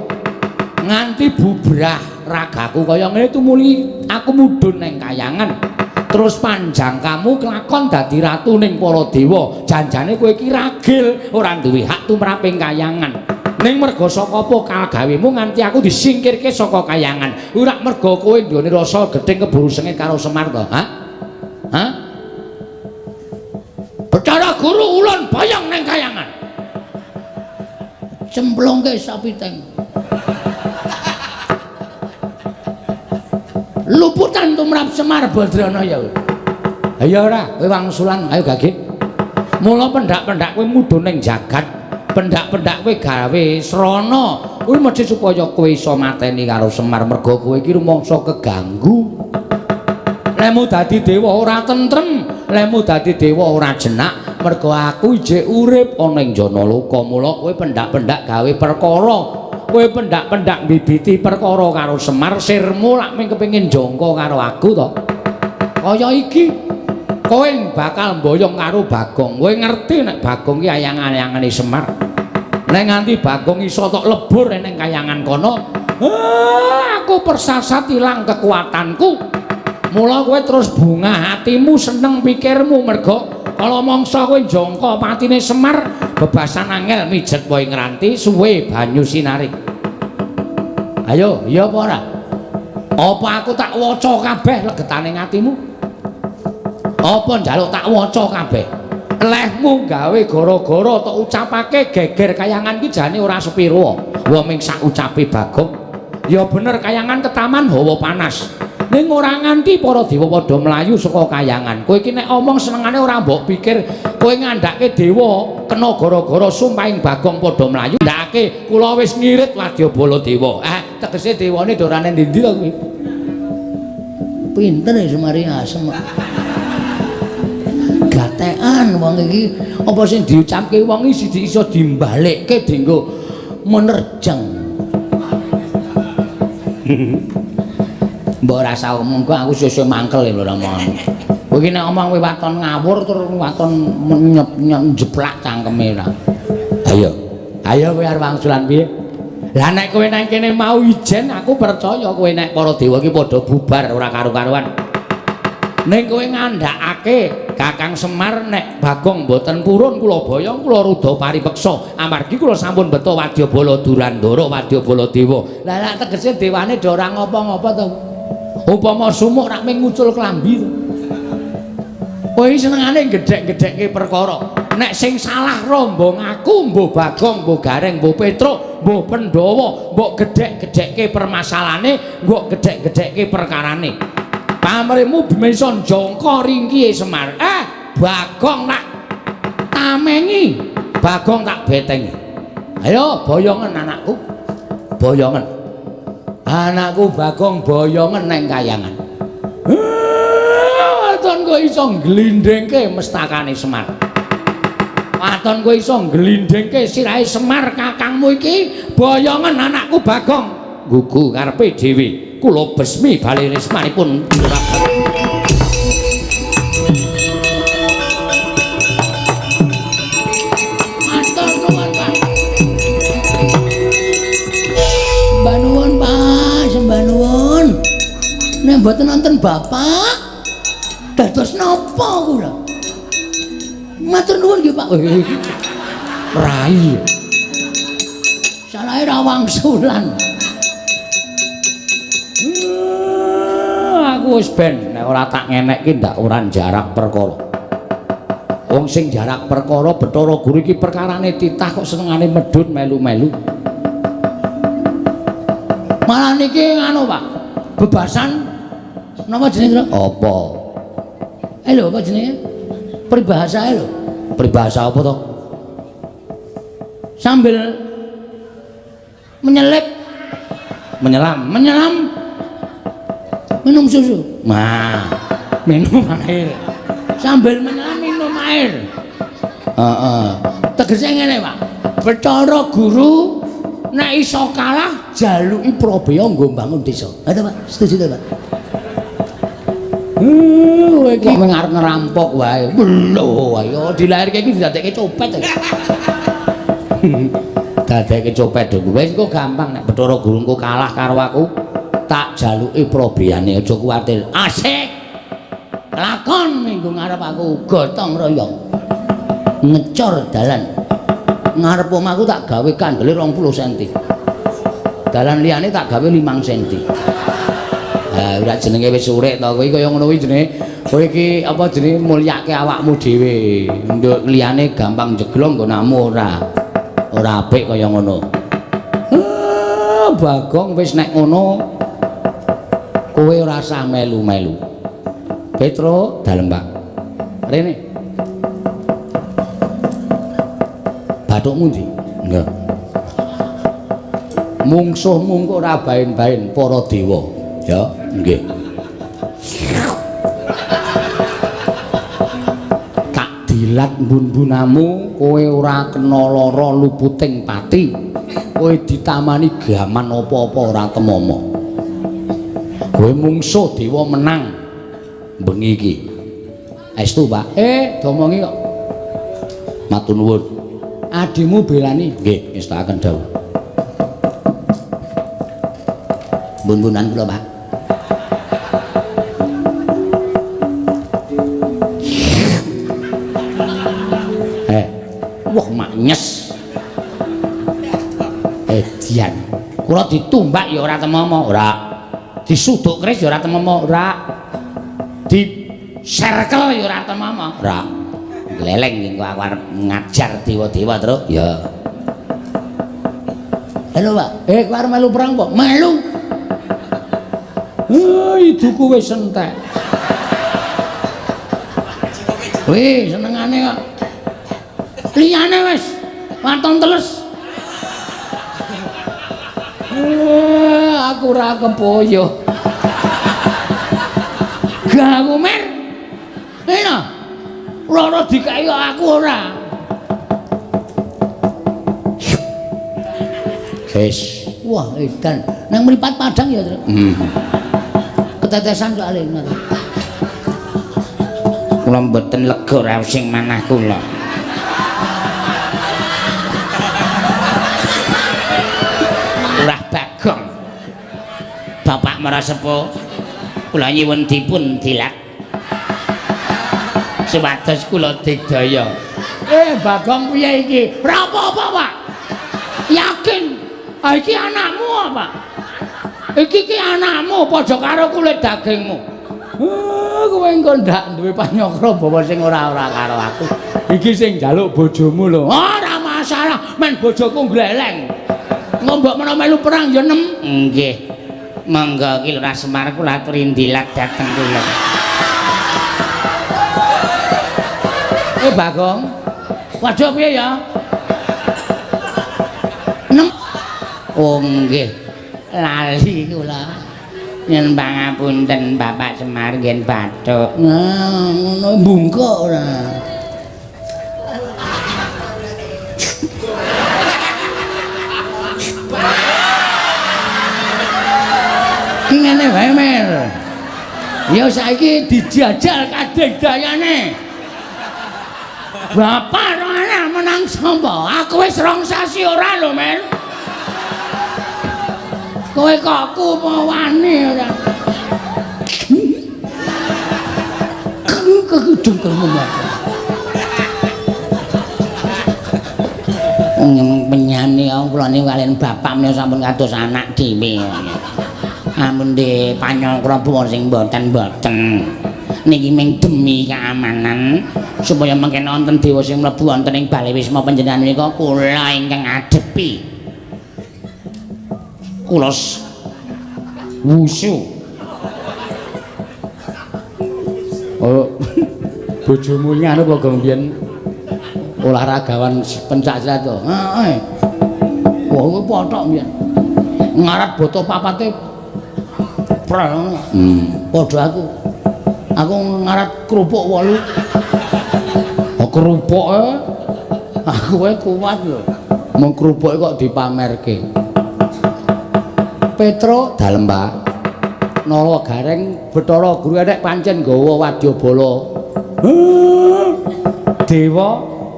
Nganti bubrah ragaku kaya ngene tumuli aku mudhun ning kayangan. Terus panjang kamu kelakon dadi ratu ning para dewa. Janjane kowe iki ragil ora duwe hak tumraping kayangan. Ning merga saka apa kalgawemu nganti aku disingkirke saka kayangan. Ora merga kowe nduweni rasa gedeng keburu sengit karo Semar to, ha? Hah? Betara guru ulun bayang neng kayangan. Cemplongke sapiteng. Luputan tumrap Semar Badranaya. Ayo ora, kowe wangsulan, ayo gage. Mula pendak-pendak kowe mudhun ning jagat. Pendak-pendak kowe gawe srana. Kuwi mesti supaya kowe iso mateni karo Semar merga kowe iki rumangsa keganggu. Lemu dadi dewa ora tentrem, lemu dadi dewa ora jenak, mergo aku ijek urip ana ing Janaloka. Mula kowe pendak-pendak gawe perkara, kowe pendak-pendak mbibiti perkara karo Semar, sirmu lak ming kepengin jangka karo aku to. Kaya iki, kowe bakal mboyong karo Bagong. Kowe ngerti nek Bagong ki ayang-ayangane Semar. Nek nganti Bagong iso tok lebur ning kayangan kono, aku persasat ilang kekuatanku. Mula kowe terus bungah hatimu, seneng pikirmu merga kala mangsa kowe jangka patine Semar bebasan angel mijet wae ngranti suwe banyu sinarik. Ayo, iya apa ora? Apa aku tak waca kabeh legetane atimu? Apa njaluk tak waca kabeh? Lehmu gawe gara-gara tok ucapake geger kayangan ki jane ora sepiro. Wa ming sak ucape Bagong. Ya bener kayangan ketaman hawa panas. Ning ora nganti para dewa padha mlayu saka kayangan. Kowe iki nek omong senengane ora mbok pikir kowe ngandhake dewa kena gara-gara sumpahing Bagong padha mlayu. Ndake kula wis ngirit Wadyabala dewa. Tegese dewane dorane ndi to kuwi? Pinter ya Semari asem. Gatekan wong iki apa sing diucapke wong iki iso dimbalekke dienggo menerjang. Mbok rasa omong kok aku sesuk mangkel lho omong. Kowe iki nek omong kowe waton ngawur tur waton njeplak cangkeme ora. Ayo. Ayo kowe arep wangsulan piye? Lah nek kowe nang kene mau ijen aku percaya kowe nek para dewa iki padha bubar ora karo-karuan. Ning kowe ngandhakake Kakang Semar nek Bagong mboten purun kula boyong kula rudha paripeksa amargi kula sampun beto Wadyabala Durandara Wadyabala Dewa. Lah tegese dewane do ora ngapa-ngapa to. Upama sumuk rak ming ngucul klambi to. Kowe senengane gedhek-gedhekke perkara. Nek sing salah rombong aku, mbuh Bagong, mbuh Gareng, mbuh Petruk, mbuh Pandhawa, mbok gedhek-gedhekke permasalahane, mbok gedhek-gedhekke perkarane. Pamrihmu bimison jangka ringkihe Semar. Bagong tak tamengi, Bagong tak betengi. Ayo boyongen anakku. Boyongen. Anakku Bagong boyongen neng kayangan. Waton kowe iso glindhengke mestakane Semar. Waton kowe iso glindhengke sirahe Semar kakangmu iki boyongen anakku Bagong. Gugu karepe dhewe. Kula besmi bali resmanipun matur nuwun Pak. Mbah nuwun Pak, sembah nuwun. Nek mboten wonten Bapak, dados napa kula? Matur nuwun nggih Pak. Rai. Salahe ra wangsulan. Aku wis ben nek ora tak ngenekke ndak ora jarak perkara. Wong sing jarak perkara Bathara Guru iki perkarane titah kok senengane medhun melu-melu. Malah niki anu Pak, bebasan napa jenenge? Apa? Lho apa jenenge? Peribahasa lho. Peribahasa apa to? Sambil menyelam minum susu. Nah, minum air. Sambil menyelam minum air. Tegese ngene, Pak. Bathara Guru nek iso kalah jaluki Prabaya nggo mbangun desa. Ada Pak, setuju ta Pak? Kowe iki mung arep ngerampok wae. Lho, ayo dilairke iki didadekke copet. Dadekke copet dong. Wis kok gampang nek Bathara Guru engko kalah karo aku, tak jaluki Prabayane aja kuwatir. Asik. Lakon minggu ngarep aku gotong royong. Ngecor dalan. Ngarep omahku tak gawe kandele 20 cm. Dalan liyane tak gawe 5 cm. Ha ora jenenge wis urek to kowe kaya ngono kuwi jenenge kowe iki apa jenenge mulyake awakmu dhewe. Nduk liyane gampang jeglong nggonamu ora. Ora apik kaya ngono. Bagong wis nek ngono kowe ora usah melu-melu. Petro dalem Pak. Rene. Bathukmu ndi? Enggak. Mungsuhmu kok ora bain-bain para dewa. Ya, nggih. Tak dilat mbun-bunamu kowe ora kena lara luputing pati. Kowe ditamani gaman apa-apa ora temomo. Kowe mungsuh dewa menang bengi iki. Estu, Pak. Domongi kok. Matur nuwun. Adimu belani? Nggih, ngestakaken dawuh. Bun-bunan kula, Pak. Wah, maknyes. Edian. Kula ditumbak ya ora temomo, ora. Disuduk keris ya ora temomo, ora. Di circle ya ora temomo, ora. Gleleng engko aku arep ngajar dewa-dewa terus. Ya. Halo, Pak. Kowe arep melu perang apa? Melu. Iduku wis entek. Wih, senengane kok. Liyane wis waton teles. Aku ora kepoyo. Gaku mer. Eno. Ora dikayo aku ora. Wis. Wah, edan. Nang mripat Padang ya, Tru. Ketetesan soalé ngono. Kula mboten lega ra sing manah kula. Urah Bagong. Bapak Marasepo kula nyuwun dipun dilat. Sewados kula digdaya. Bagong piye iki? Ora apa-apa, Pak. Yakin? Iki anakmu apa? Iki anakmu padha karo kulit dagingmu. Kowe engko ndak duwe panyokro bawa sing ora-ora karo aku. Iki sing njaluk bojomu lho. Ora masalah, men bojoku gleleng. Ngombok menawa melu perang ya nem. Nggih. Monggo ki Lurah Semar kula aturi ndilat dhateng kula. Bagong. Waduh piye ya? Nem. Oh nggih. Lali kula. Yen pangapunten Bapak Semar ngen bathuk. Nah, ngono bungkuk ora. Ki ngene wae Mer. Ya saiki dijajal kadegdayane. Bapak ora ana menang sapa? Aku wis rong sasi ora lho, Mer. Kowe kok aku mau wani ora. Kegedung kamu. Penyani kula niku kalian bapak menika sampun kados anak dhewe. Ampun nggih panyol kula sing mboten. Niki ming demi keamanan supaya mangke wonten dewa sing mlebu wonten ing Bale Wisma panjenengan menika kula ingkang ngadepi. Kula wusu. Oh, bojomu iki anu apa mbiyen olahragawan pencak silat to? Heeh. Wah, kuwi pothok mbiyen. Ngarat boto papate prel. Padha aku. Aku ngarat kerupuk 8. Oh, kerupuke. Aku wae kuat lho. Mung kerupuke kok dipamerke. Petro Dalem, Pak. Nala Gareng Bathara Guru nek pancen nggawa wadyabala. Dewa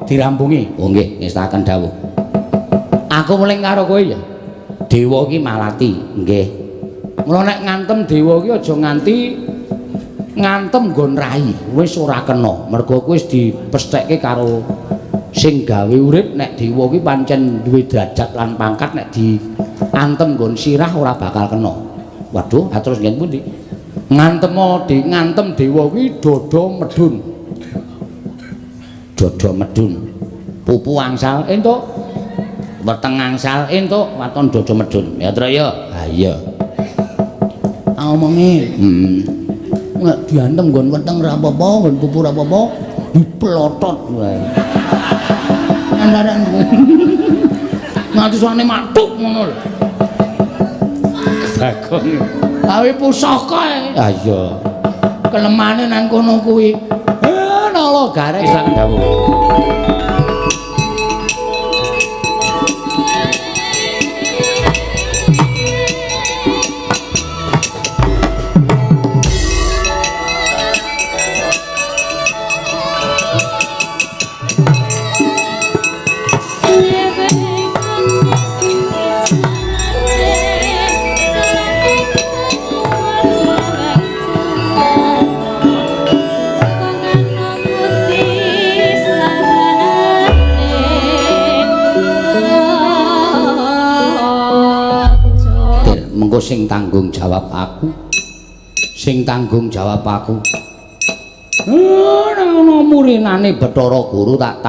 dirampungi. Oh nggih, ngestaken dawuh. Aku muling karo kowe ya. Dewa iki malati, nggih. Mula nek ngantem dewa iki aja nganti ngantem nggon rai, wis ora kena. Mergo kowe wis dipesthekke karo sing gawe urip nek dewa iki pancen duwe derajat lan pangkat nek diantem nggon sirah ora bakal kena. Waduh, terus ngen pundi? Ngantem dewa kuwi dada medun. Dada medun. Pupu angsal entuk. Weteng angsal entuk, waton dada medun. Ya, Tru ya. Ha iya. omongé. Nek diantem nggon weteng ra apa-apa, nggon pupu ra apa-apa, diplotot wae. Andaran. Nganti suane matuk ngono lho. Bagong. Gawe pusaka ae. Ha iya. Kelemane nang kono kuwi. Nala gareng sak dawuh. Sing tanggung jawab aku, sing tanggung jawab aku. Ana murinane Bathara Guru tak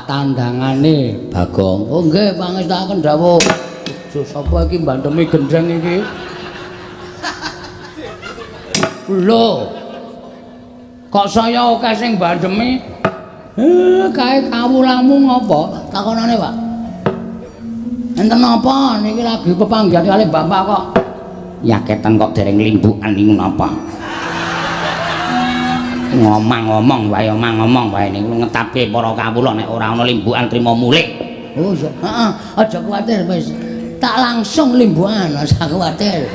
tandangane Bagong. Oh nggih pangestaken dawuh. Aja sapa iki mbandemi gendreng iki. Lho. Kok saya akeh sing mbandemi? Kae kawulamu ngopo? Takonane, Pak. Enten napa niki lagi pepanggihan kali Bapak kok? Yaketan kok dereng limbukan niku napa? Ngomong-ngomong wae niku ngetapke para kawula nek ora ana limbukan trima mulih. Oh iya. Heeh, aja kuwatir wis. Tak langsung limbukan, aja kuwatir.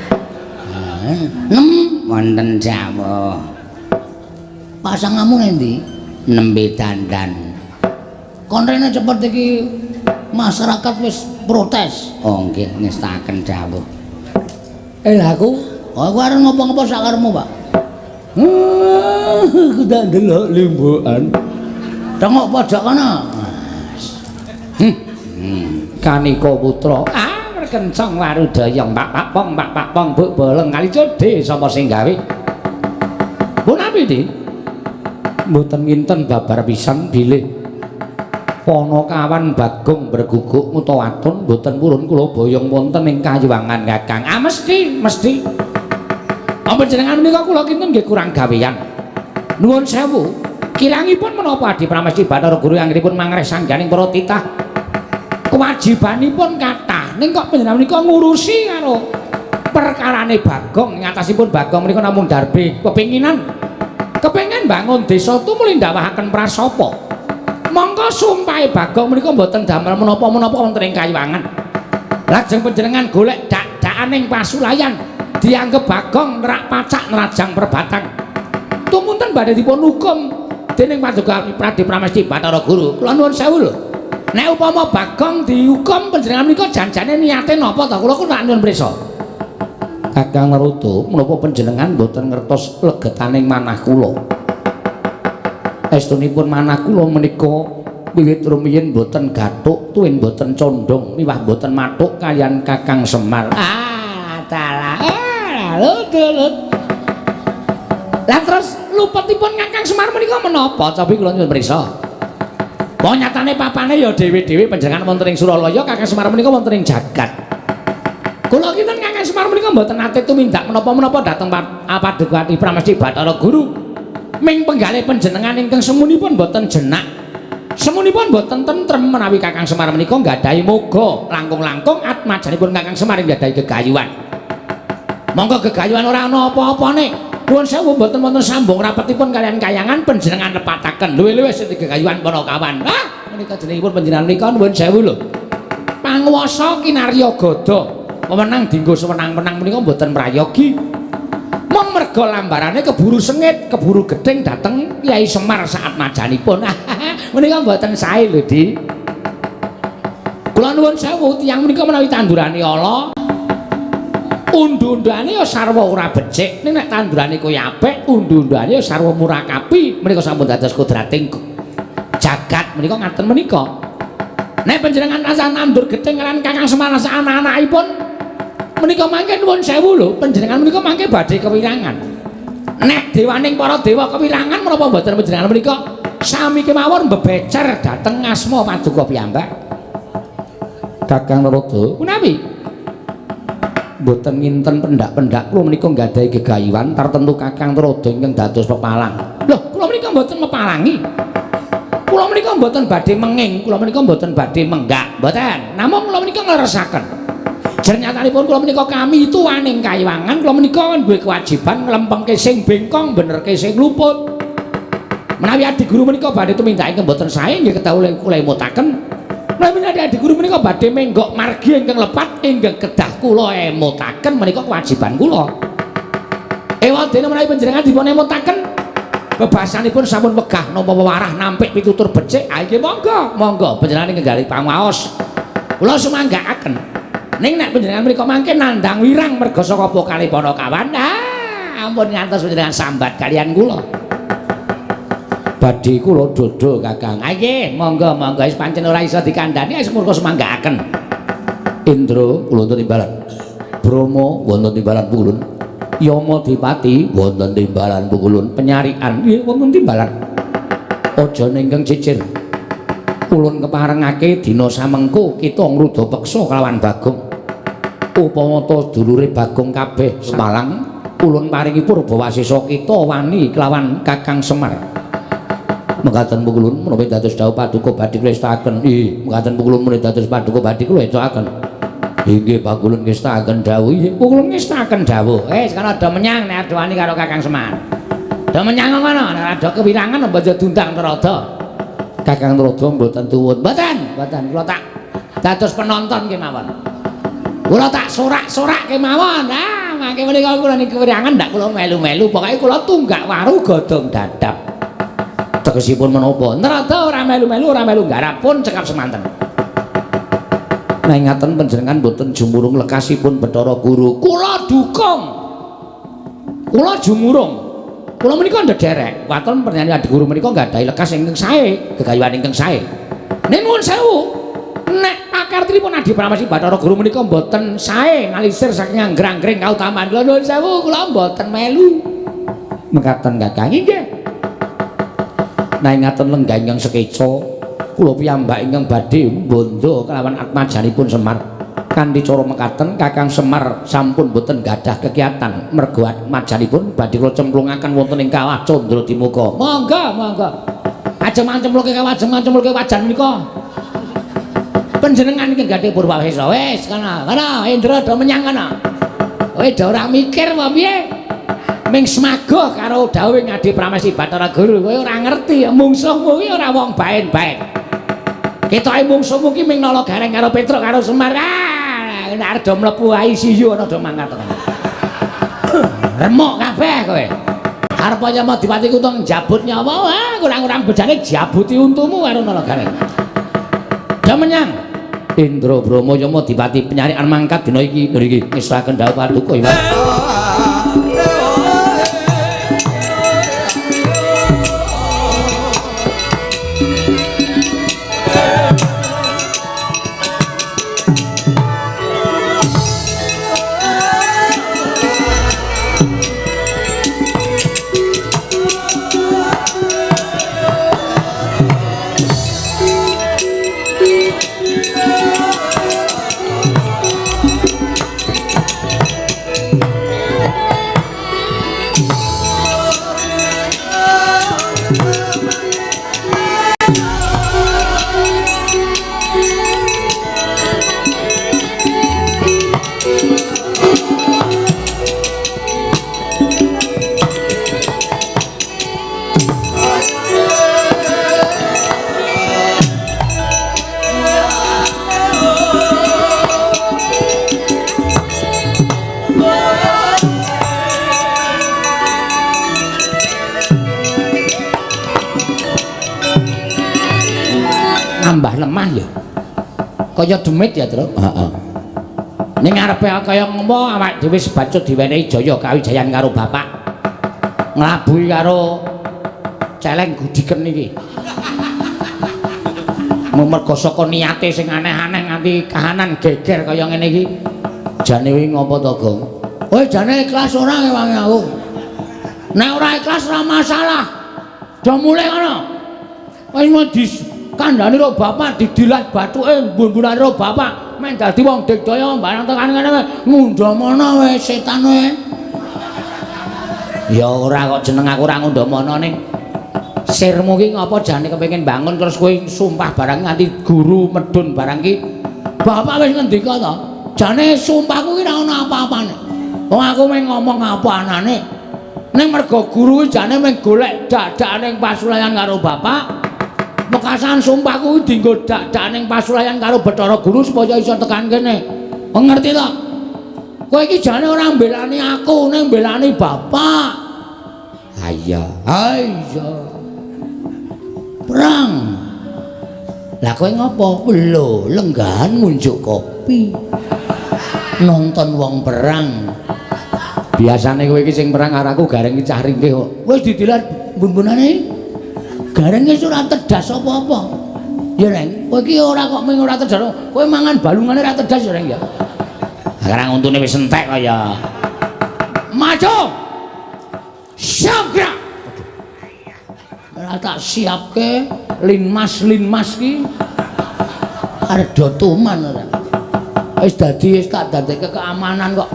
Wonten jawah. Pasangamu endi? Nembe dandan. Kon rene cepet iki masyarakat wis protes. Oh nggih ngestaken dawuh. Lha aku, aku arep ngopo-ngopo sak karepmu, Pak. Aku tak ndelok limbukan. Tengok pojok kana. Kanika putra. Kencang warudayang Pak Pong Buk Boleng kali cedhe sapa sing gawe? Punapi di? Mboten nginten babar pisan bilih Panakawan Bagong berguguk mutawatun mboten purun kula boyong wonten ing kayuwangan Kakang. Mesti. Apa jenengan menika kula kinten nggih kurang gawean. Nuwun sewu. Kirangipun menapa Adi Pramesti Bathara Guru anggenipun mangreh sangganing para titah. Kewajibanipun kathah ning kok panjenengan menika ngurusi karo perkarane Bagong ngatasipun Bagong menika namung darbe kepinginan kepengin bangun desa tumuli ndawahaken prasapa. Monggo sumpahe Bagong menika mboten damel menapa-menapa wonten ing kayuwangan. Lajeng panjenengan golek dak-dakaning pasulayan dianggep Bagong nerak pacak nerajang perbatang. Tumunten badhe dipun hukum dening Paduka Adi Pramesti Bathara Guru. Kula nuwun sewu lho. Nek upama Bagong dihukum panjenengan menika janjane niate napa ta? Kula tak nuwun prisa. Kakang Naruto, menapa panjenengan mboten ngertos legetaning manah kula? Estunipun manah kula menika wiwit rumiyin boten gathuk tuwin boten condong miwah boten mathuk kaliyan Kakang Semar. Dalah lut. Lah terus lupetipun Kakang Semar menika menapa? Tapi kula nyuwun prisa. Wong nyatane papane ya dhewe-dhewe panjenengan wonten ing Suralaya, Kakang Semar menika wonten ing jagat. Kula kinten Kakang Semar menika mboten nate tumindak menapa-menapa dhateng Padukuhati Pramesti Bathara Guru. Ming penggalih panjenengan ingkang semunipun boten jenak. Semunipun boten tentrem menawi Kakang Semar menika nggadahi moga langkung-langkung atmajanipun Kakang Semar nggadahi gegayuhan. Monggo gegayuhan ora ana apa-apane. Nuwun sewu mboten wonten sambung rapetipun kalian kayangan panjenengan nepataken. Luwih-luwih sing gegayuhan para kawan. Menika jenengipun panjenengan menika nuwun sewu lho. Panguwasa kinarya gada. Wewenang dienggo sewenang-wenang menika mboten prayogi. Mong merga lambarane keburu sengit, keburu gedeng dateng Kyai Semar saat majanipun. Menika mboten sae lho, Di. Kula nuwun sewu tiyang menika menawi tandurane ala undu-undane ya sarwa ora becik, ning nek tandurane kaya apik, undu-undane ya sarwa murakapi. Menika sampun dados kodrating jagat menika ngaten menika. Nek panjenengan tansah nandur gething lan Kakang Semar sak anak-anakipun menika mangke nuwun sewu lho, panjenengan menika mangke badhe kewirangan. Nek dewaning para dewa kewirangan menapa mboten panjenengan menika sami kemawon bebecer dhateng asma Paduka piyambak. Kakang Narada Menawi boten nginten pendak-pendak kula menika nggadahi gegayuhan tartemtu Kakang Narada ingkang dados pepalang. Loh, kula menika mboten mepalangi. Kula menika mboten badhe menging, kula menika mboten badhe menggak, mboten. Namung kula menika ngleresaken. Jernyatanipun kula menika kami tuwaning kayiwangan, kula menika duwe kewajiban nglempengke sing bengkong, benerke sing luput. Menawi adi guru menika badhe tumindak ingkang mboten sae nggih kedah kula emutaken. Menawi adi guru menika badhe menggok margi ingkang lepat ingkang kedah kula emutaken menika kewajiban kula. Ewadene menawi panjenengan dipun emutaken bebasanipun sampun wegah napa wewarah nampik pitutur becik, nggih monggo panjenengan nggali pangaos. Kula sumanggaaken. Ning nek panjenengan menika mangke nandang wirang merga saka pokale para kawan. Ampun ngantos panjenengan sambat kalian kula. Badhe kula dodo Kakang. Nggih, monggo wis pancen ora iso dikandhani wis murka sumanggaaken. Indra kula wonten timbalan. Brahma wonten timbalan Pukulun. Yama Dipati wonten timbalan Pukulun. Penyarikan nggih wonten timbalan. Aja ingkang cicir. Ulun keparengake dina samengko kita ngruda peksa kelawan Bagong. Upama ta dulure Bagong kabeh Semalang, ulun paringi Purbawasesa kita wani kelawan Kakang Semar. Mekaten Pukulun menawi dados dawuh Paduka badhe kula estakaken. Nggih, mekaten Pukulun menawi dados Paduka badhe kula estakaken. Inggih Pukulun ngestakaken dawuh. Nggih, Pukulun ngestakaken dawuh. Wis kana do menyang nek adoani karo Kakang Semar. Do menyang ngono, nek ada kewirangan mboten dundang Narada. Kakang Narada mboten tuwun. Mboten kula tak dados penonton kemawon. Kula tak sorak-sorak kemawon. Mangke menika kula ning kewirangan ndak kula melu-melu, pokoke kula tunggak waru godhong dadap. Tegesipun menapa? Narada ora melu-melu, ora melu nggarap pun cekap semanten. Nang ngaten panjenengan boten jumurung lekasipun Bathara Guru. Kula dukung. Kula jumurung. Kula menika ndederek. Waton pernyanyi adi guru menika nggadahi lekas ingkang sae, gegayuhan ingkang sae. Ning nuwun sewu, nek pakartinipun Adi Pramesti Bathara Guru menika mboten sae ngalisir saking anggrang-angring kautamaan. Kula nuwun sewu, kula mboten melu. Mekaten Kakang. Nggih. Nang ngaten lenggah ingkang sekeca kula piyambak ingkang badhe bondo kelawan atmajanipun Semar. Kanthi cara mekaten Kakang Semar sampun boten gadah kegiatan mergo atmajanipun badhe kula cemplungaken wonten ing Kawah Candra Dimuka. Monggo. Ajeng mancemplungke mancemplungke wajan menika. Panjenengan iki gadhe Purbawasesa. Wis kana Indra do menyang kana. Kowe do ora mikir apa piye? Ming semagoh karo dawuh Adi Pramesti Bathara Guru. Kowe ora ngerti, mungsuhmu kuwi ora wong baen-baen. Ketoke mungsuhmu ki ming nala gareng karo Petruk karo Semar. Nek arep do mlebu ICU ana do mangkat. Remuk kabeh kowe. Arep Yama Dipati ku tong njabut nyawa, kurang-kurang bejane jabuti untumu karo nala gareng. Do menyang Indra Brahma Yama Dipati penyarikan mangkat dina iki niki ngesaken dawuh Paduka Hyang. tambah lemah ya. Kaya demit ya, Tru. Heeh. Ning ngarepe kaya ngopo awak dhewe sebacut diwenehi jaya kawijayan karo bapak. Nglabuhi karo celeng gudiken iki. Mergo saka niate sing aneh-aneh nganti kahanan geger kaya ngene iki. Jane kuwi ngopo to, Gong? Kowe jane ikhlas ora ngewangi aku? Nek ora ikhlas ora masalah. Do mulai ngono. Wis mau dikandhani karo bapak didilat bathuke mbun-mbunane karo bapak. Men dadi wong digdaya barang tekan kene ngundha mana wis setan kowe. Ya ora kok jeneng aku ora ngundha mana ning sirmu ki ngapa jane kepengin bangun terus kowe sumpah barang nganti guru medun barang ki. Bapak wis ngendika to, jane sumpahku ki ora ana apa-apane. Wong aku mung ngomong apa anane. Ning mergo guru ki jane mung golek dak-dakane pasulayan karo bapak. Mekasan sumpahku kuwi dienggo dak-dakane pasulayan karo Bathara Guru supaya iso tekan kene. Ngerti to? Kowe iki jane ora mbelani aku, ning mbelani bapak. Ha iya. Ha iya. Perang. Lah kowe ngopo? Lho, lenggahan munjuk kopi. Nonton wong perang. Biasane kowe iki sing perang karo aku gareng iki cah ringkih kok. Wis didilat bun-bunane. Gareng wis ora tedas apa-apa. Ya, Reng. Kowe iki ora kok mung ora tedas. Kowe mangan balungane ora tedas ya, Reng ya. Sekarang untune wis entek kaya. Maju. Siap gerak. Ora tak siapke linmas ki. Arep dotuman ora. Wis dadi wis tak dadekke keamanan kok.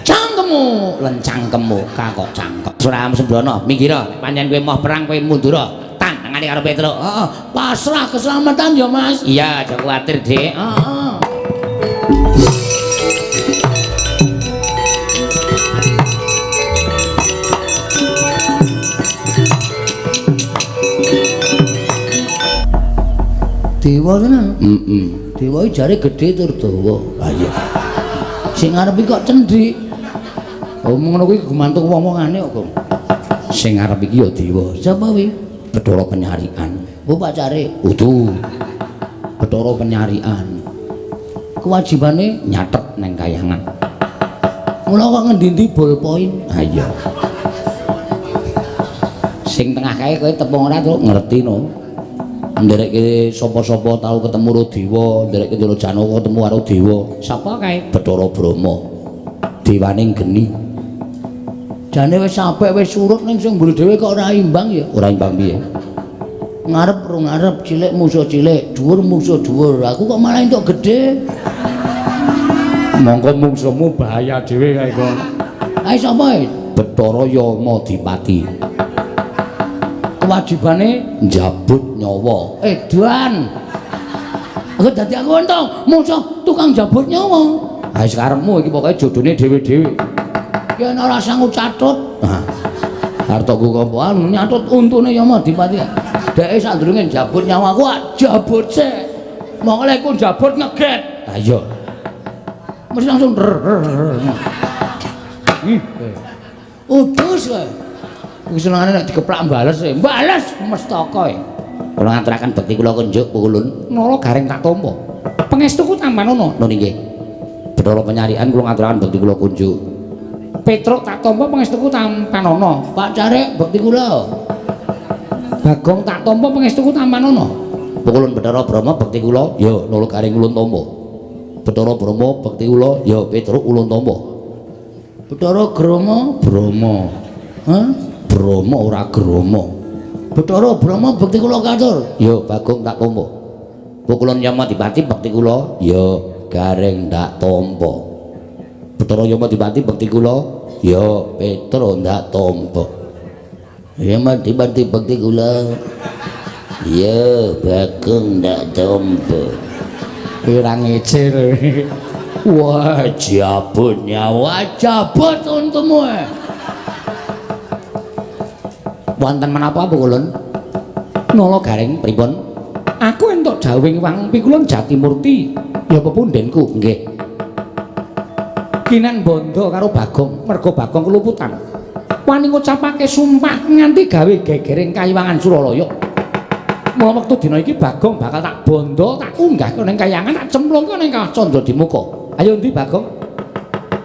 Cangkemmu, lencangkemmu kok cangkem. Suram sembrono, minggira. Pancen kowe mau perang kowe mundura. Tangane karo Petro. Heeh. Pasrah keselamatan ya, Mas. Iya, aja kuwatir, Dik. Heeh. Dewa tenan? Dewa iki jare gedhe tur dawa. Ha iya. Sing arep iki kok cendhik. Omong ngono kuwi gumantung wong-wongane kok. Sing arep iki ya dewa. Sapa kuwi? Bathara Penyarian. Oh pacare. Utuh. Bathara Penyarian. Kewajibane nyatet neng kayangan. Mula kok ngendi-endi ballpoint. Ha iya. Sing tengah kae kowe tepung ora to ngerti no. Nderekke sapa-sapa tau ketemu karo dewa, nderekke Ndara Janaka ketemu karo dewa. Sapa kae? Bathara Brahma. Dewaning geni. Jane wis sampe wis surut ning sing mburi dhewe kok ora imbang ya. Ora imbang piye? Ngarep rung ngarep, cilik musuh cilik, dhuwur musuh dhuwur. Aku kok malah entuk gedhe. Monggo mungsuhmu bahaya dhewe kae kok. Ae sapa e? Bathara Yamadipati. Kewajibane njabut nyawa. Edan. Aku dadi aku entong musuh tukang jabut nyawa. Ha sekaremmu iki pokoke jodone dhewe-dhewe. Yen ora sanggup catut. Hartoku kok anu nyatut untune Yamadipati. Dheke sadurunge njabut nyawaku jabut sik. Monggo ku njabut ngeget. Ha iya. Mesti langsung utus kowe. Kuwi senengane nek dikeplak bales e. Bales mestaka e. Kula ngaturaken bekti kula kunjuk Kulun. Nala gareng tak tampa. Pangestuku tampan ana. Lho nggih. Bathara Penyarian kula ngaturaken bekti kula kunjuk. Petruk tak tampa pangestuku tampan ana. Pak Carek bekti kula. Bagong tak tampa pangestuku tampan ana. Kulun Bathara Brahma bekti kula ya nala gareng ulun tampa. Bathara Brahma bekti kula ya Petruk ulun tampa. Bathara Brahma. Hah? Brahma ora Grama. Bathara Brahma bekti kula katur. Ya Bagong tak tampa. Kulun Yamadipati bekti kula ya gareng tak tampa. Bathara Yamadipati bekti kula ya Petruk ndak tampa. Yamadipati bekti kula ya Bagong ndak tampa. Ora ngecer. Wah, jabut nyawa, jabut untumu. Wonten menapa Kulun? Nala gareng pripun? Aku entuk dawuh Wang Pikulun Jatimurti. Ya pepundhenku, nggih. Kinan bondo karo Bagong, merga Bagong keluputan. Wani ngucapake sumpah nganti gawe gegering Kayiwangan Suralaya. Mula wektu dina iki Bagong bakal tak bondo, tak unggahke ning kayangan, tak cemplungke ning Candra Dimuka. Ayo ndi Bagong?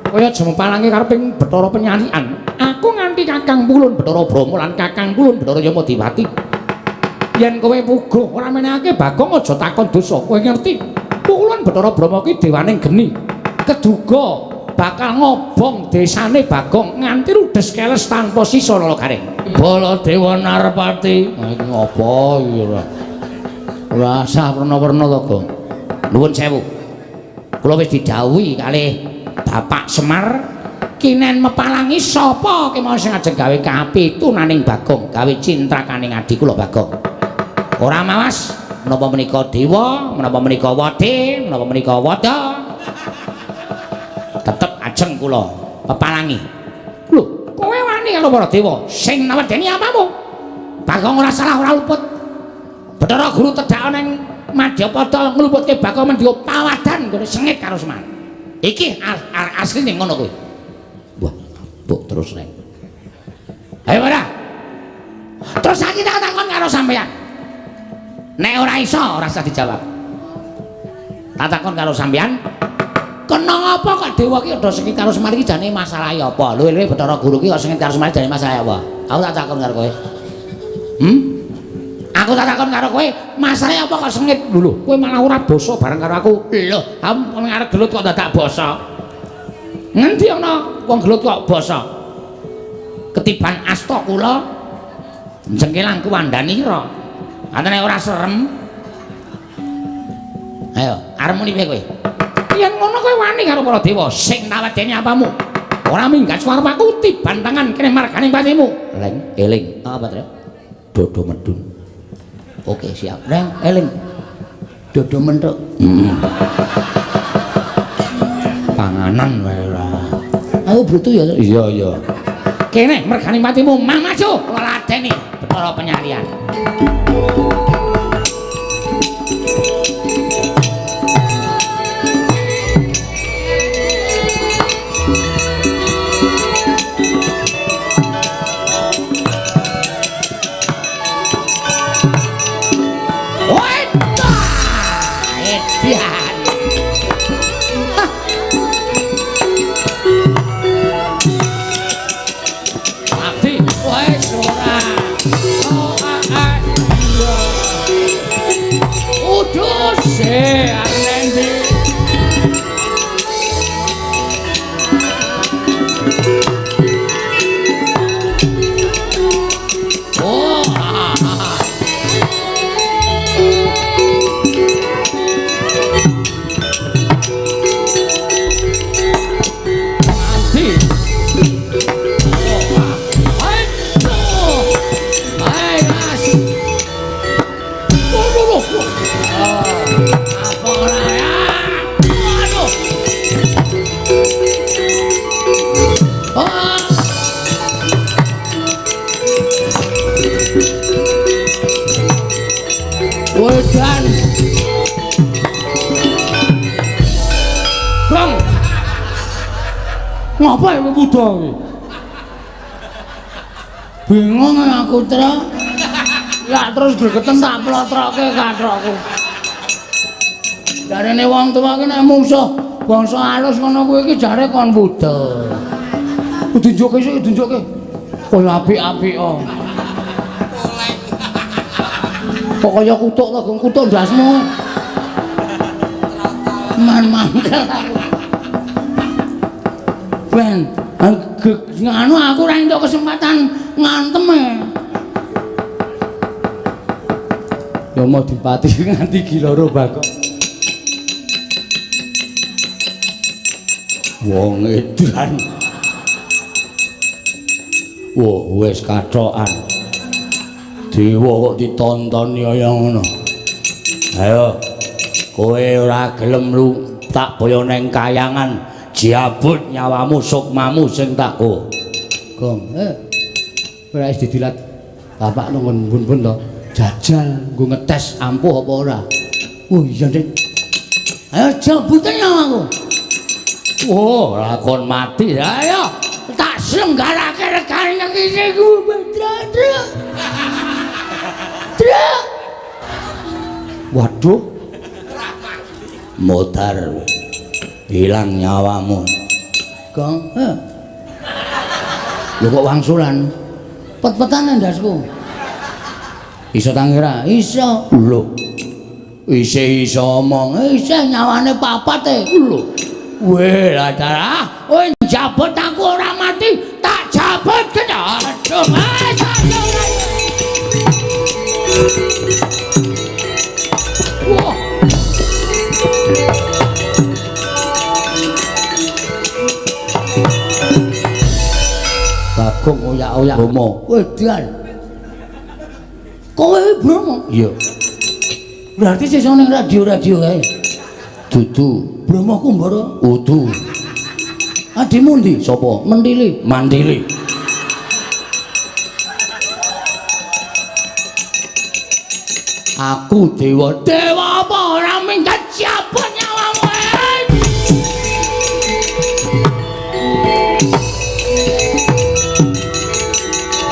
Kaya jempalange kareping Bathara Penyalian. Aku nganti Kakang Pulun Bathara Brama lan Kakang Pulun Bathara Yamadewati. Yen kowe puguh ora menehake Bagong aja takon dosa. Kowe ngerti? Pulun Bathara Brama kuwi dewaning geni. Keduga bakal ngobong desane Bagong nganti rudes keles tanpa sisa garing. Baladewa Narpati. Iki ngopo iki ora? Ora sah werna-werna to, Gong. Nuwun sewu. Kula wis didhawuhi kalih Bapak Semar kinen mepalangi sapa kemawon sing ajeng gawe kapitunaning Bagong, gawe cintrakaning adi kula Bagong. Ora mawas menapa menika dewa, menapa menika wadi, menapa menika wada. Tetep ajeng kula pepalangi. Lho, kowe wani karo para dewa sing nawedeni apamu? Bagong ora salah ora luput. Bathara Guru tedak ning Madyapada ngluputke Bagong mendika pawadan nggone sengit karo Semar. Iki asline ngono kuwi. Wah, mbok terus nek. Ayo ora. Terus saiki tak takon karo sampean. Nek ora iso ora usah dijawab. Tak takon karo sampean. Kena apa kok dewa ki ado sengit karo Semar iki jane masalah apa? Lho Bathara Guru ki kok sengit karo Semar jane masalah apa? Aku tak takon karo kowe. Aku tak takon karo kowe, masalah apa kok sengit? Lho, kowe malah ora basa bareng karo aku. Lho, kamu arep gelut kok dadak basa. Ngendi ana wong gelut kok basa? Ketiban asta kula jengkelan kuwandanira. Antene ora serem. Ayo, arep muni piye kowe? Yen ngono kowe wani karo para dewa sing nawedeni apamu? Ora minggat swarmaku tiban tangan kene marganing patimu. Leng, eling. Apa, Tru? Dodo medun. Oke, siap. Leng, eling. Dodo mentuk. Panganan wae ora. Aku brutu ya. Iya, iya. Kene mergane patimu, mang maju. Kula ladeni Bathara Penyalian. Wedan. Bang. Ngapa ya muda iki? Bingung aku, Tra. Lah terus gregeten tak plotroke kathokku. Jarene wong tuwa ki nek musuh bangsa alus ngono kuwi iki jare kon wuda. Dunjuke sik dunjuke. Kaya apik-apik kok. Kok kaya kutuk to, Gong, kutuk ndasmu. Man mangkel aku. Ben, nganu aku ora entuk kesempatan ngantem e. Ya mau dipati nganti giloro Bagong. Wong edan. Wah, wis kathokan. Dewa kok ditontoni kaya ngono. Ayo, kowe ora gelem lu tak boyo neng kayangan, jabut nyawamu sukmamu sing tak go. Gong, ora wis didilat. Bapak nunggon bun-bun to. Jajal nggo ngetes ampuh apa ora. Oh iya, Dik. Ayo jabute nyawaku. Oh, lakon mati. Ayo, tak slenggarake regane iki ku, Badra. Dra. Waduh. Modar. Hilang nyawamu. Gong. Lho kok wangsulan? Pet-petan ndasku. Iso tangira? Iso. Lho. Iso omong. Isih nyawane papat e. Lho. Weh, lah kowe njabut aku ora mati, tak jabut kena. Aduh, wah. Bagong oyak-oyak Bromo. Wedan. Kowe Bromo? Iya. Berarti sesuk ning radio-radio kae. Dudu. Bromo Kumbara. Udu. Adimu ndi? Sapa? Mendili. Mandili. Aku dewa. Dewa apa ora minggat cabut nyawamu.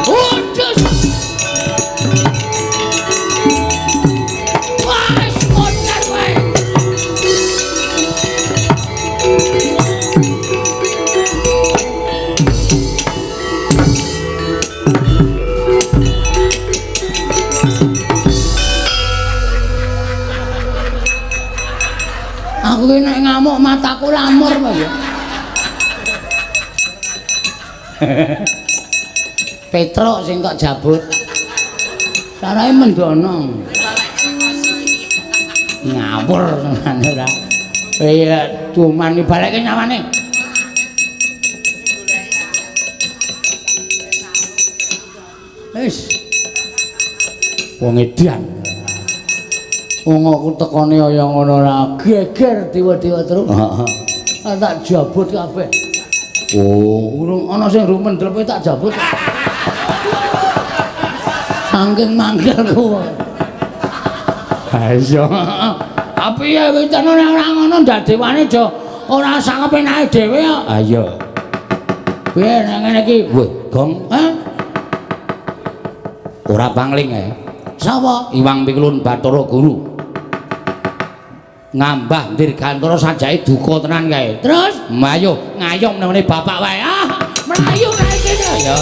Udus. Wah, skoter wae. Aku ki nek ngamuk mataku lamur kok ya. Petruk sing kok jabut. Sarae mendono. Ngawur ngene ora. Iya, cuman dibalekke nyawane. Wis. Wong edan. Wong aku tekone kaya ngono ora geger dewa-dewa terus. Heeh. Tak jabut kabeh. Oh, Urung ana sing rumendlepe tak jabut. Saking mangkelku. ha iya. Tapi ya wicane ora ngono ndadewane aja ora sak kepenake dhewe kok. Ha iya. Piye nek ngene iki? Weh, Gong, ora pangling ae. Sapa? Iwang Pikulun Bathara Guru. Ngambah dirgantara sajake duka tenan kae. Terus Mayo ngayom nemene bapak wae. melayu kae kene. Ya.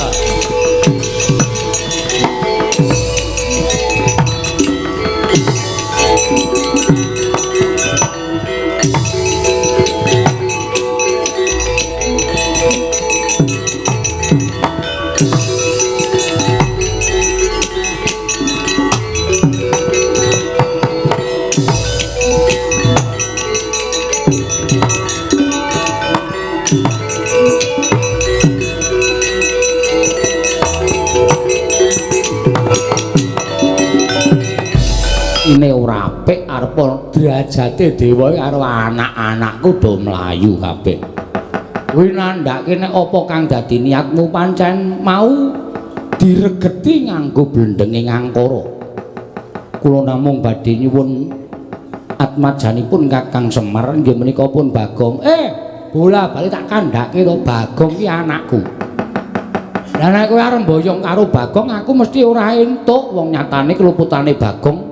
Ini ora apik arep derajate dewa karo anak-anakku do mlayu kabeh. Kuwi nandhake nek apa kang dadi niatmu pancen mau diregeti nganggo blendenge ngangkara. Kula namung badhe nyuwun atmajanipun Kakang Semar nggih menika pun Bagong. Bola-bali tak kandhake to Bagong ki anakku. Lah nek kowe arep mboyong karo Bagong aku mesti ora entuk wong nyatane keluputane Bagong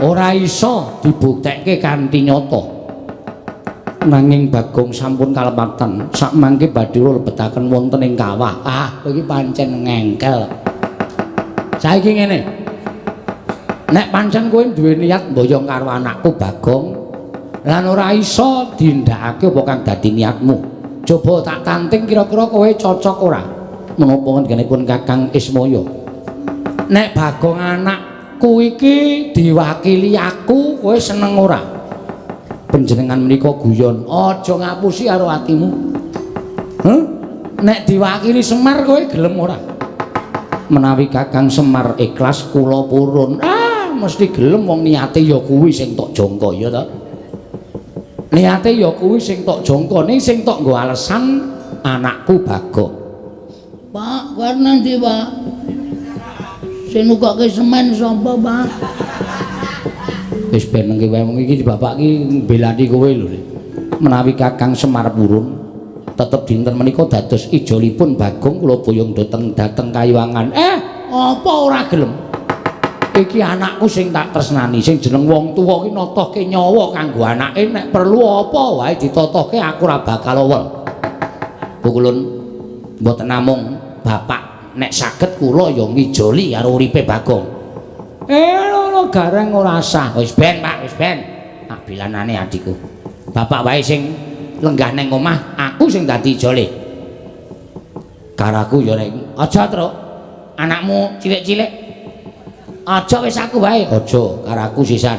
ora iso dibuktekke kanthi nyata. Nanging Bagong sampun kalepatan sak mangke badhe lebetaken wonten ing kawah. Kowe iki pancen ngengkel. Saiki ngene. Nek pancen kowe duwe niat mboyong karo anakku Bagong lan ora iso dindakake apa kang dadi niatmu. Coba tak tanting kira-kira kowe cocok ora menapa ngenipun Kakang Ismaya. Nek Bagong anakku iki diwakili aku, kowe seneng ora? Panjenengan menika guyon, aja ngapusi karo atimu. Nek diwakili Semar kowe gelem ora? Menawi Kakang Semar ikhlas kula purun. Mesti gelem wong niate ya kuwi sing tok jangka ya ta. Niate ya kuwi sing tok jangka, ning sing tok nggo alasan anakku Bagong. Pak, warna ndi, Pak? Sing nukokke semen sapa, Pak? Wis ben nengke wae wong iki bapak ki mbelani kowe lho. Menawi Kakang Semar purun tetep dinten menika dados ijolipun Bagong kula boyong dateng Kayuwangan. Apa ora gelem? iki anakku sing tak tresnani sing jeneng wong tuwa ki natohke nyawa kanggo anake nek perlu apa wae ditotohke aku ora bakal owel. Pukulun mboten namung bapak nek saged kula ya ngijoli karo uripe Bagong. Lho gareng ora sah. Wis ben Pak, wis ben. Tak bilanane adikku. Bapak wae sing lenggah neng omah, aku sing dadi ijole. Karaku ya nek aja truk. Anakmu cilik-cilik. Aja wis aku wae. Aja karaku sisan.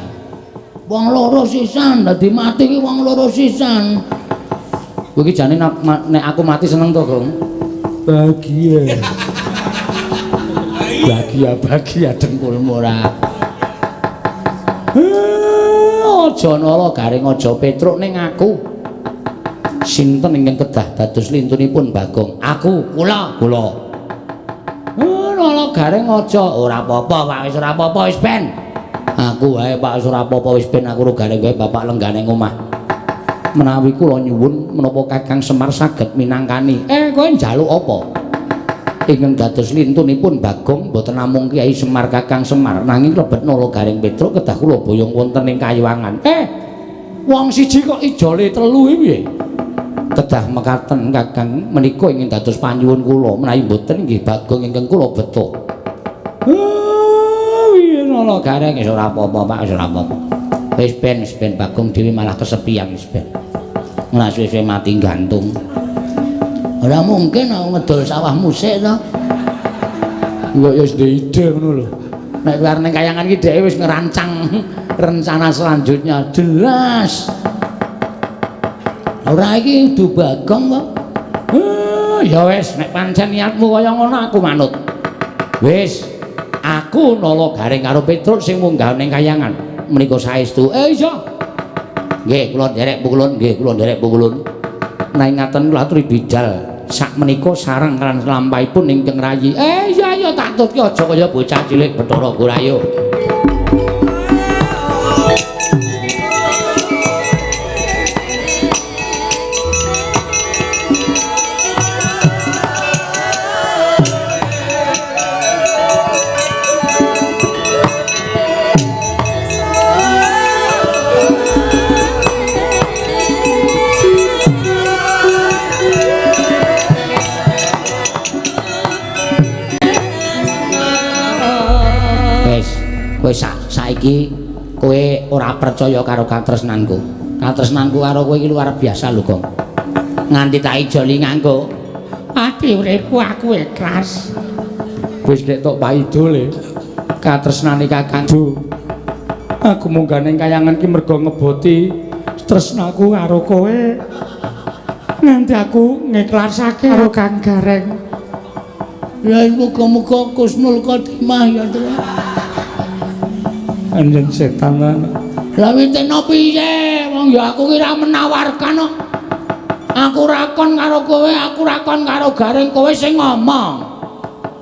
Wong loro sisan, dadi mati ki wong loro sisan. Kowe iki jane nek aku mati seneng to, Gong? Bahagia. Bahagia dengkulmu ora. Aja nala garing aja petruk ning aku. Sinten ingkang kedah dados lintunipun Bagong? Aku, kula. Nala garing aja ora apa-apa, Pak, wis ora apa-apa wis ben. Aku wae Pak wis ora apa-apa wis ben aku ora garing wae bapak lenggah ning omah. Menawi kula nyuwun menapa Kakang Semar saged minangkani. Kowe njaluk apa? Ingkang dados lintunipun Bagong boten namung Kyai Semar Kakang Semar nanging klebet nala garing Petruk kedah kula boyong wonten ing Kayuwangan. Wong siji kok ijole telu iki piye? Kedah mekaten Kakang menika ingin dados panyuwun kula menawi boten nggih Bagong ingkang kula beto. Piye nala garing wis ora apa-apa Pak, wis ora apa-apa. Wis ben Bagong dhewe malah kesepian wis ben. Ora suwe-suwe mati gantung. Ora mungkin aku ngedol sawahmu sik to. Kok ya wis ide ngono lho. Nek luar ning Kayangan iki dhek wis ngerancang rencana selanjutnya jelas. Ora iki du Bagong kok. Ya wis nek pancen niatmu kaya ngono aku manut. Wis aku nala garing karo Petruk sing munggah ning Kayangan. Menika saestu. Iya. Nggih kula nderek pukulun, nggih kula nderek pukulun. Nanging ngaten kula aturi bidal sak menika sareng kan lampahipun ingkang rayi. Iya tak tutke aja kaya bocah cilik Bathara Gurayu. Kowe saiki kowe ora percaya karo katresnanku. Katresnanku karo kowe iki luar biasa lho, Gong. Nganti tak ijoli nganggo ati uripku aku ikhlas. Wis nek tok paidole katresnane Kakangku. Aku munggah ning Kayangan ki mergo ngeboti tresnaku karo kowe. Nganti aku ngiklasake karo Kang Gareng. Ya muga-muga Kusnul Khotimah ya, Tru. Anjen setan lan. Lah witene piye? Wong ya aku ki ra menawarkan kok. Aku rakon karo kowe, aku rakon karo Gareng, kowe sing ngomong.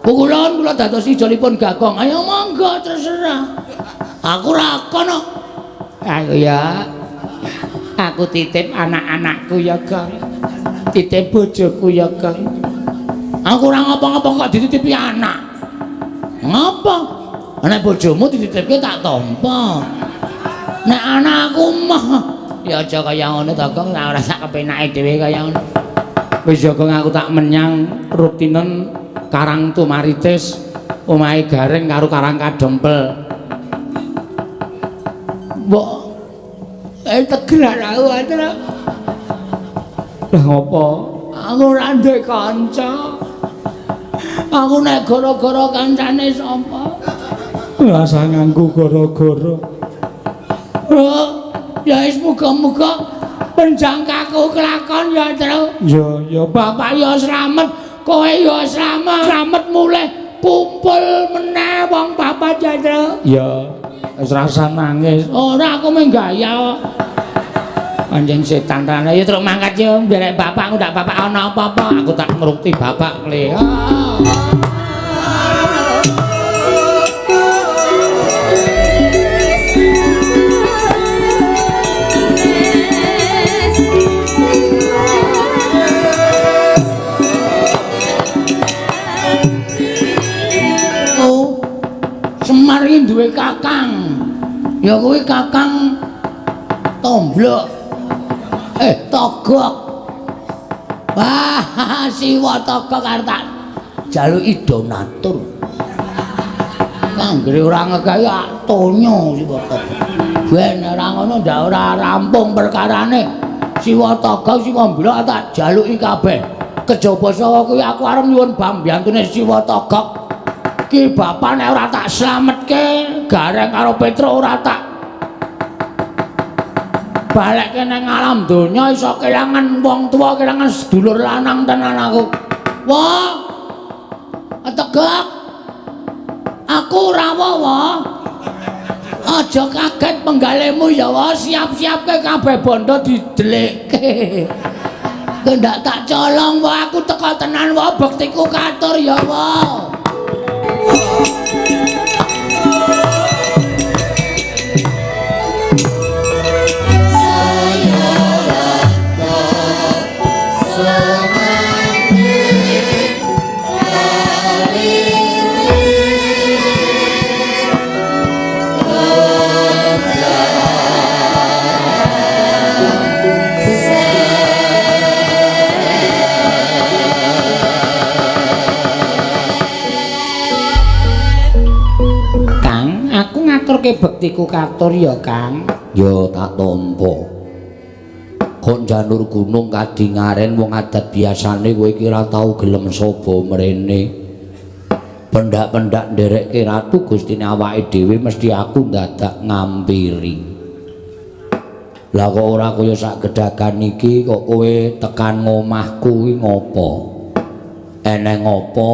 Pukulun kula dados ijolipun Gagong. Ayo monggo terserah. Aku rakon kok. Ayo ya. Aku titip anak-anakku ya, Gong. Titip bojoku ya, Gong. Aku ora ngapa-ngapa kok dititipi anak. Ngapa? Nek bojomu dititipke tak tampa. Nek anakku mah ya aja kaya ngono to, Gong, ora sak kepenake dhewe kaya ngono. Wis ya, Gong, aku tak menyang rutinen Karang Tumaritis, omahe Gareng karo Karang Kadempel. Mbok tegrak aku atra. Lah ngopo? Aku ora ndek kanca. Aku nek gara-gara kancane sapa? Rasa nganggu gara-gara. Ya wis muga-muga penjangkaku kelakon ya, Tru. Ya bapak ya slamet, kowe ya slamet. Slamet mulih kumpul meneh wong bapak ya, Tru. Ya wis rasa nangis. Ora aku mung gaya. Anjing setan ta. Ya Tru mangkat ya nderek bapakku ndak bapak ana apa-apa. Aku tak ngrukti bapak le. Semar iki duwe kuwi Kakang Tomblok. Togok. Wah, Siwa Togok arep tak jaluki donatur. Kanggere ora ngegawe tonyo Siwa Togok. Ben ora ngono ndak ora rampung perkarane. Siwa Togok Siwa Mblok tak jaluki kabeh. Kejaba saka kuwi aku arep nyuwun bambyantune Siwa Togok. Ki bapak nek ora tak slametke, gareng karo Petro ora tak balekke nang alam donya iso kelangan wong tuwa, kelangan sedulur lanang tenan aku. Wah. Tegak. Aku rawa wah. Aja kaget penggalemu ya wah, siap-siapke kabeh bondo didelikke. Ndak tak colong wah, aku teko tenan wah, bektiku katur ya wah. Ngaturke bektiku katur ya Kang. Ya tak tampa. Kok janur gunung kadingaren wong adat biasane kowe iki ora tau gelem saba mrene. Pendak-pendak nderekke ratu Gustine awake dhewe mesti aku ndadak ngampiri. Lah kok ora kaya sak gedhagan iki kok kowe tekan ngomahku kuwi ngopo? Eneng apa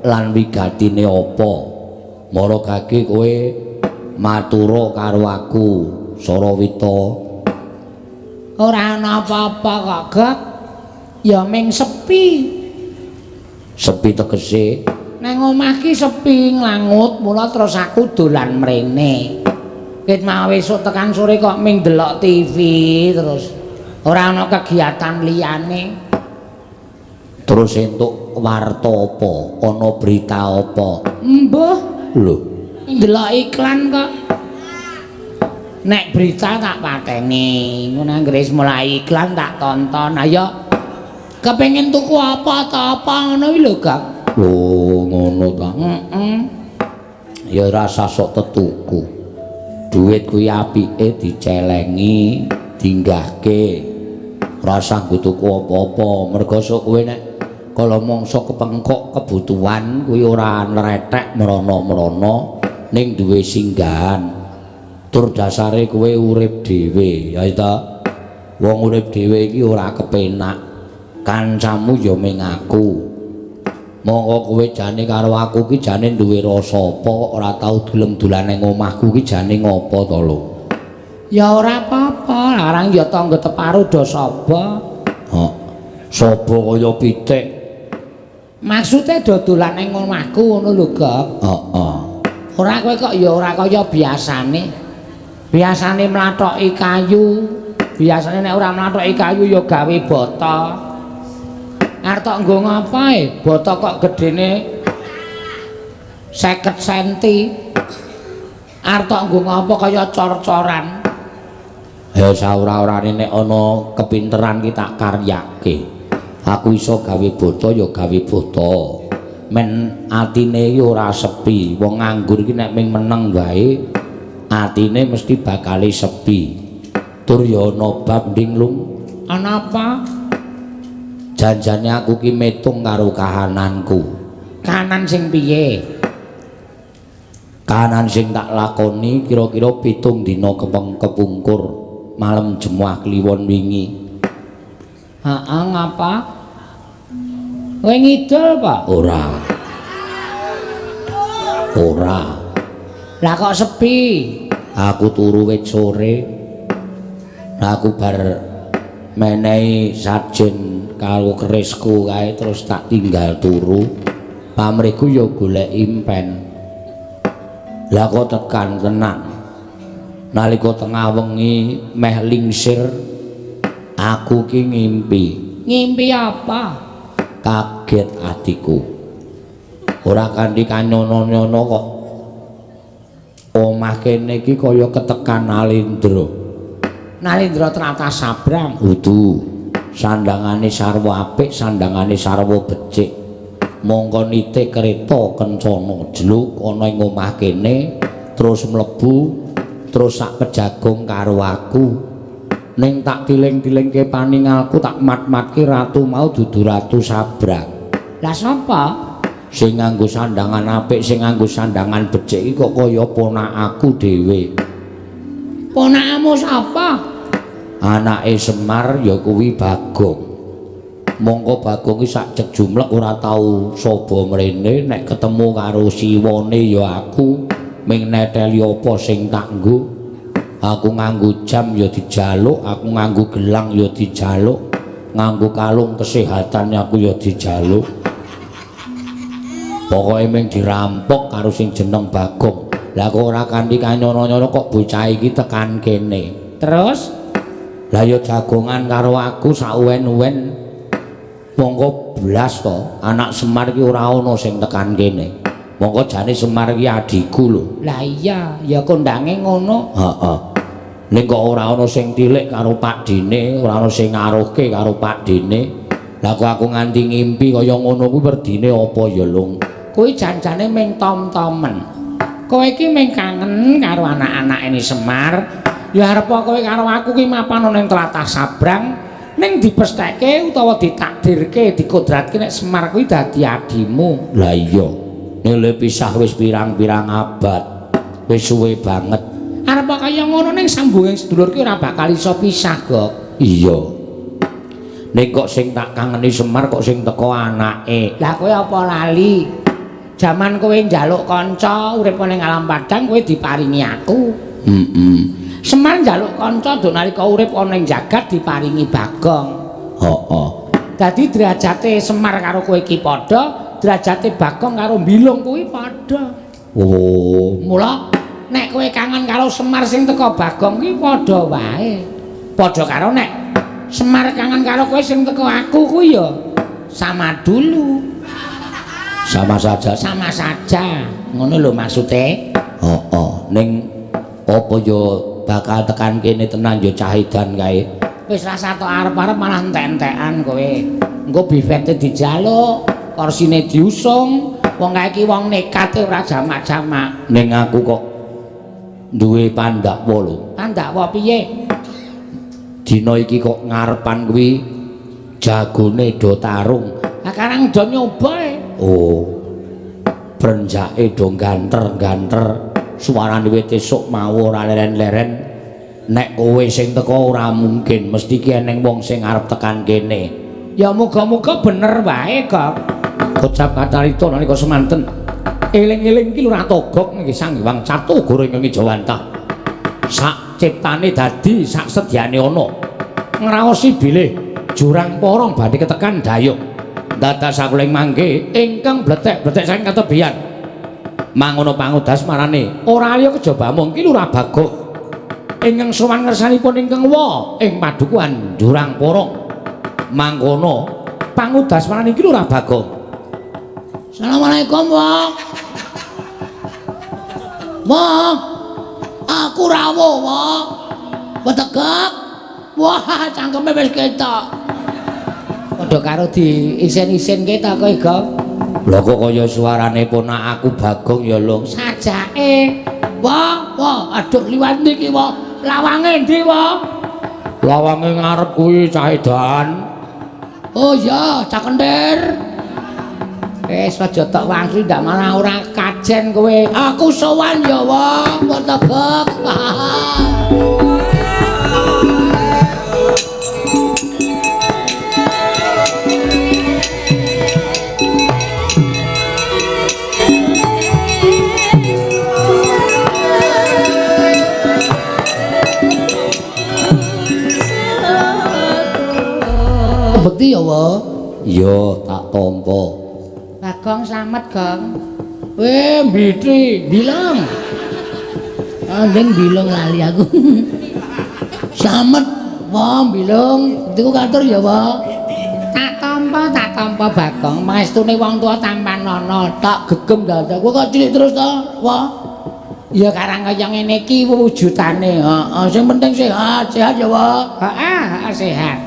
lan wigatine apa? Mara gage kowe matura karo aku Sarawita. Ora ana apa-apa kok, Gek. Ya ming sepi. Sepi tegese Nang omah ki sepi nglangut, mula terus aku dolan mrene. Ket mau esuk tekan sore kok ming delok TV terus. Ora ana kegiatan liyane. Terus entuk warta apa? Ana berita apa? Mbah, Lho, ndelok iklan kok. Nek berita tak pateni, ngono anggere mulai iklan tak tonton. Ayo kepengin tuku apa ta apa ngono iki lho, Kak. lho ngono ta. Ya rasa sok tetuku. Duit kuwi apike dicelengi, dinggahke. Rasa nggo tuku apa-apa, mergo sok kowe nek kala mangsa kepengkok kebutuhan kuwi ora nrethek merono-merono ning duwe singgahan. Tur dasare kowe urip dhewe, ya ta. Wong urip dhewe iki ora kepenak. Kancamu ya ming aku. Monggo kowe jane karo aku ki jane duwe rasa apa kok ora tau gelem-dolan ning omahku ki jane ngopo to lho. Ya ora apa-apa, larang ya tangga teparu do sapa. Hah. Sapa kaya pitik. Maksude do dolan ning omahku ngono lho, Gek. Heeh. Ora kowe kok ya ora kaya biasane. Biasane mlathoki kayu, biasane nek ora mlathoki kayu ya gawe bata. Arep tok nggo ngapae? Bata kok gedene 50 cm. Arep tok nggo ngapa kaya cor-coran. Ya saora-orane nek ana kepinteran ki tak karyake. Aku iso gawe bata ya gawe bata. Men atine iki ora sepi. Wong nganggur iki nek ming meneng wae atine mesti bakale sepi. Tur ya ana bab nding lung. Ana apa? Janjane aku ki metung karo kahananku. Kanan sing piye? Kahanan sing tak lakoni kira-kira 7 dina kepungkur malam Jemuah Kliwon wingi. Heeh, ngapa? Kowe ngidul, Pak? Ora. Ora. Lah kok sepi? Aku turu wit sore. Aku bar menehi sajen karo kerisku kae terus tak tinggal turu. Pamriku ya golek impen. Lah kok tekan tenan. Nalika tengah wengi meh lingsir aku ki ngimpi. Ngimpi apa? Kaget atiku. Ora kanthi kanyono-nyono kok Omah kene iki kaya ketekan Nalindra. Nalindra Trata Sabrang. Udu. Sandangane sarwa apik, sandangane sarwa becik. Mongko nite kereta kencana jluk ana ing omah kene, terus mlebu, terus sak pejagong karo aku. Ning tak tiling-tilingke paningalku tak mat-matke ratu mau dudu Ratu Sabrang. Lah sapa? Sing nganggo sandangan apik, sing nganggo sandangan becik iki kok kaya ponakku dhewe. Ponakmu sapa? Anake Semar ya kuwi Bagong. Mongko Bagong iki sak cek jumlek ora tau saba mrene, nek ketemu karo siwane ya aku ming neteli apa sing tak nggo. Aku nganggo jam ya dijaluk, aku nganggo gelang ya dijaluk, nganggo kalung kesehatan aku ya dijaluk. Pokoke ming dirampok karo sing jeneng Bagong. Lah kok ora kanthi kanyono-nyono kok bocah iki tekan kene. Terus Lah ya jagongan karo aku sawen-wen. Mongko blas to, anak Semar iki ora ana sing tekan kene. Mongko jane Semar iki adhiku lho. lah iya, ya kondange ngono. Heeh. Ning kok ora ana sing tilik karo Pak Dene, ora ana sing ngaruhke karo Pak Dene. Lah kok aku nganti ngimpi kaya ngono kuwi werdine apa ya, Lung? Kuwi janjane ming tom-tomen. Kowe iki ming kangen karo anak-anak ini Semar. Ya arep kowe karo aku ki mapan ning Tlatah Sabrang ning dipestheke utawa ditakdirke dikodratke nek Semar kuwi dadi adimu. Lah iya. Nile pisah wis pirang-pirang abad. Wis suwe banget. Arep kaya ngono ning sambunging sedulur ki ora bakal iso pisah, Gok. Iya. Nek kok sing tak kangeni Semar kok sing teko anake. Lah kowe apa lali? Jaman kowe njaluk kanca urip ning alam padang kowe diparingi aku. Semar njaluk kanca do nalika urip ana ing jagat diparingi Bagong. Heeh. Dadi derajate Semar karo kowe iki padha, derajate Bagong karo Mbilung kuwi padha. Oh, Mula nek kowe kangen karo Semar sing teko Bagong kuwi padha wae. Padha karo nek Semar kangen karo kowe sing teko aku kuwi ya sama dulu. sama saja. Sama saja. Ngono lho maksude. Heeh. Ning apa yo bakal tekan kene tenan yo cahidan kae. Wis rasa tok arep-arep malah entek-entekan kowe. Engko bifete dijaluk, korsine diusung. Wong kae iki wong nekat ora jamak-jamak. Ning aku kok duwe pandakwa lho. Pandakwa piye? Dina iki kok ngarepan kuwi jagone do tarung. Lah karang do nyoba e. Oh. Brenjake do ganter-ganter. Suarane wit esuk mau ora leren-leren. Nek kowe sing teko ora mungkin, mesti ki eneng wong sing arep tekan kene. Ya muga-muga bener wae, Kok. Kocap kacarita nalika semanten. Eling-eling ki lurah togok nggih Sang Hyang Catu goreng ing Jawantah. Sak ciptane dadi sak sedyane ana. Ngraosi bilih jurang porong badhe ketekan dayuk. Dados sakuling mangke ingkang bletek-bletek saking katebian. Mangono pangudas marane ora liya kejaba mungkin lurah Bagong. Ingkang sowan ngersanipun ingkang wa ing padukuhan jurang porong. Mangkono pangudas marane iki lurah Bagong. Assalamualaikum, Wong. Wong. Aku rawuh, Wong. Wetegek. Wah, cangkeme wis ketok. Padha karo diisin-isin ketok kowe, Gok. Lha kok kaya suarane ponak aku Bagong ya, Lung. Sajake. Wah, aduh liwat niki, Wong. Lawange ndi, Wong? Lawange ngarep kuwi cah edan. Oh iya, Cak Kendir. Wis aja tok wangsul ndak malah ora kajen kowe. Aku sowan ya, Wong, wetegek. Bekti ya, Wong. Iya, tak tampa. Bagong slamet, Gong. Mbiti, bilang. Andeng bilang lali aku. Slamet, Wong, bilang. Itu kantor ya, Wong. Tak tampa Bagong. Maestune wong tua tampan nono. Tak gegem dadak. Kok cilik terus to, Wong? Ya karang kaya ngene iki wujudane. Heeh, sing penting sehat, sehat ya, Wa. Heeh, sehat.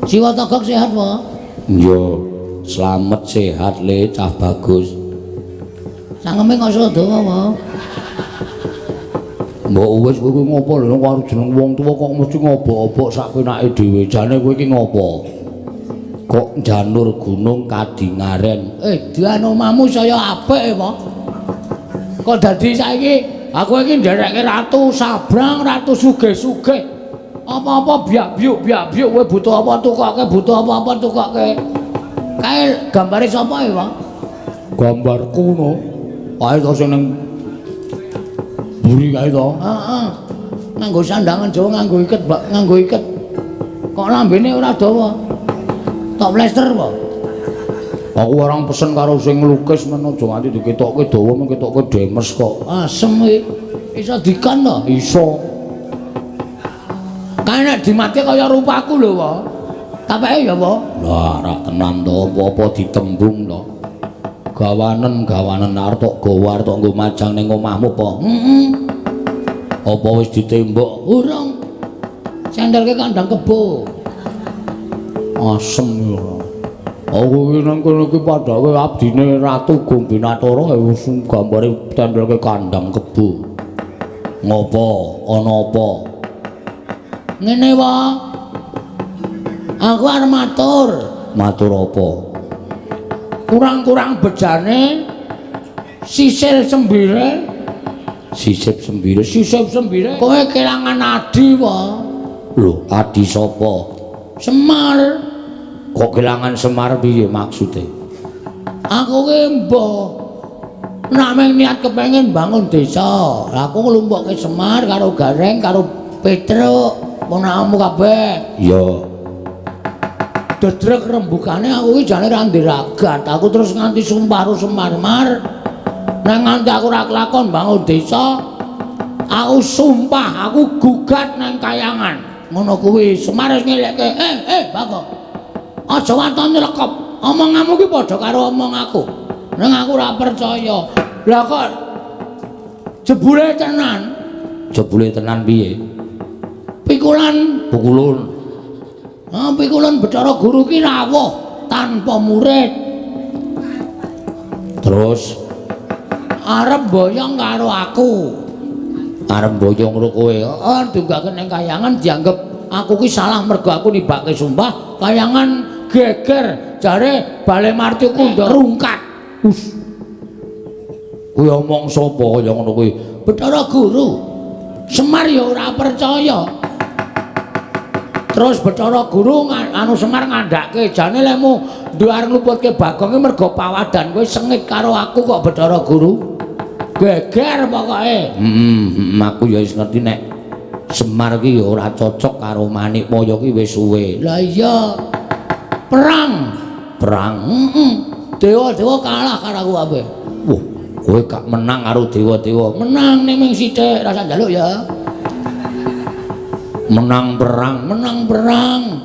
Jiwa Togog sehat, Wa. Yo, slamet sehat le cah bagus. Sangeme ngoso dawa, Wa. Mbok wis kowe ngopo lho karo jeneng wong tuwa kok mesti ngobok-obok sak penake dhewe. Jane kowe iki ngopo? Kok janur gunung kadingaren. Dian omahmu saya apik, Wa. Kok dadi saiki aku iki nderekke ratu sabrang, ratu sugih-sugih. Apa-apa biak-biuk kowe butuh apa tukokke, butuh apa-apa tukokke. Kae gambare sapa ya, Pak? Gambarku no. Kae to sing ning buri kae to. Heeh. Nganggo sandangan Jawa nganggo iket, Mbak, nganggo iket. Kok lambene ora dawa? Tok plester, Pak. Aku orang pesen karo sing nglukis men aja nganti diketokke dawa men ketokke demes kok. Asem iki. Iso dikan to? Iso. Kae nek dimati kaya rupaku lho, Pak. Tapeke ya, Pak. Lah, ra tenan to apa-apa ditembung to. Gawanen arep tok gawa arep tok nggo majang ning omahmu apa? Heeh. Apa wis ditembok? Urung. Sendelke kandang kebo. Asem yo. Aku iki nang kene iki padake abdine Ratu Gombinatara wis gambare tendelke kandang kebo. Ngopo? Ana apa? Ngene, Pak. Aku arep matur. Matur apa? Kurang-kurang bejane sisil sembire. Sisip sembire. Sisip sembire. Kowe kelangan adi, Pak. Lho, adi sapa? Semar. Kok kelangan Semar piye maksude? Aku ki mbah nameng niat kepengin bangun desa. Lah aku nglumpukke Semar karo Gareng karo Petruk, ponakmu kabeh. Ya. Dedrek rembukane aku ki jane ra ndiragat. Aku terus nganti sumpah karo Semar-mar. Nang nganti aku ra kelakon bangun desa. Aku sumpah, aku gugat nang kayangan. Ngono kuwi Semar wis ngelekke, Bagong. Aja watone lekop. Omonganmu ki padha karo omong aku. Nang aku ora percaya. Lah kok jebule tenan. Jebule tenan piye? Pikulan, Pukulun. pikulan Bathara Guru ki rawuh tanpa murid. Terus Arep boyong karo aku. arep boyong karo kowe. Heeh, dunggaken ning kayangan dianggep aku ki salah mergo aku nibake sumpah. Kayangan geger jare Bale Marti Kunda rungkat. Kuwi omong sapa kaya ngono kuwi? Bathara Guru. Semar ya ora percaya. Terus Bathara Guru anu Semar ngandhake jane lemu duar ngluputke Bagong mergo pawadan kowe sengit karo aku kok Bathara Guru. Geger pokoke. Aku ya wis ngerti nek Semar ki ya ora cocok karo Manikmaya ki wis suwe. Lah iya. Perang. Dewa-dewa kalah karo aku kabeh. Wah, kowe gak menang karo dewa-dewa. Menang ning ming sithik rasa njaluk ya. Menang perang.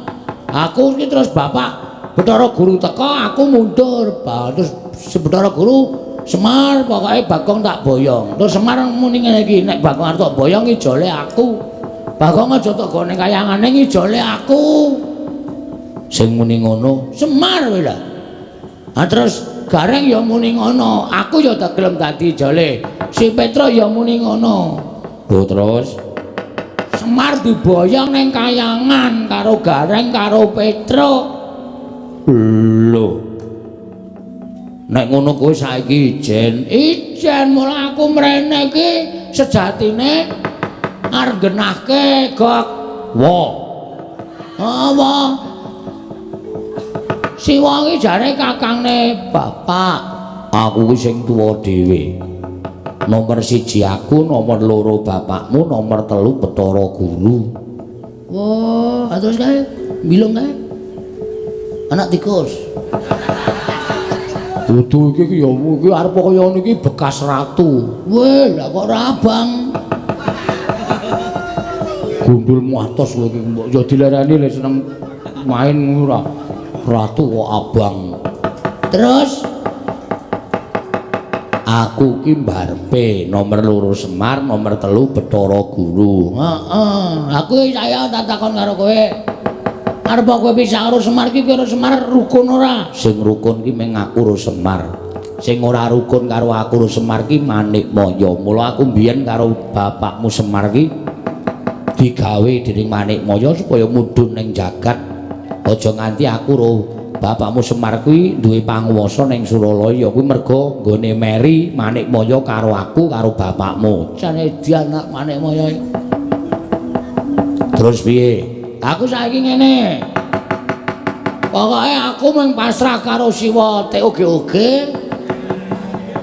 Aku iki terus Bapak Bathara Guru teko, aku mundur. Terus si Bathara Guru Semar pokoke Bagong tak boyong. Terus Semar muni ngene iki, nek Bagong arep tak boyong ijole aku. Bagong aja tak gone kayangane ijole aku. Sing muni ngono Semar kowe lho. Terus Gareng ya muni ngono, aku ya tak gelem dadi ijole. Si Petruk ya muni ngono. lho terus Semar diboyong ning kayangan karo Gareng karo Petruk. lho nek ngono kowe saiki ijen mula aku mrene iki sejatine arep genahke gok apa Siwa iki jare kakangne bapak. aku ki sing tuwa dhewe. Nomor 1 aku, nomor 2 bapakmu, nomor 3 Bathara Guru. Wah, terus kae bilung kae. Anak tikus. Dudu iki ya iki arep kaya ngono iki bekas ratu. Weh, lah kok ora abang. Gundulmu atos kowe iki mbok ya dilereni lek seneng main ora. Ratu kok abang. Terus Aku ki mbarepe nomor 2 Semar, nomor 3 Bathara Guru. Heeh, aku saya tak takon karo kowe. Arep kowe pisah karo Semar ki karo Semar rukun ora? Sing rukun ki mung aku karo Semar. Sing ora rukun karo aku karo Semar ki Manikmaya. Mula aku mbiyen karo bapakmu Semar ki digawe dening Manikmaya supaya mudhun ning jagat. Aja nganti aku karo bapakmu Semar kuwi duwe panguwasa ning Suralaya kuwi mergo nggone meri Manikmaya karo aku karo bapakmu. Jane di anak Manikmaya. Terus piye? Aku saiki ngene. Pokoke aku mung pasrah karo Siwa Teoge-oge.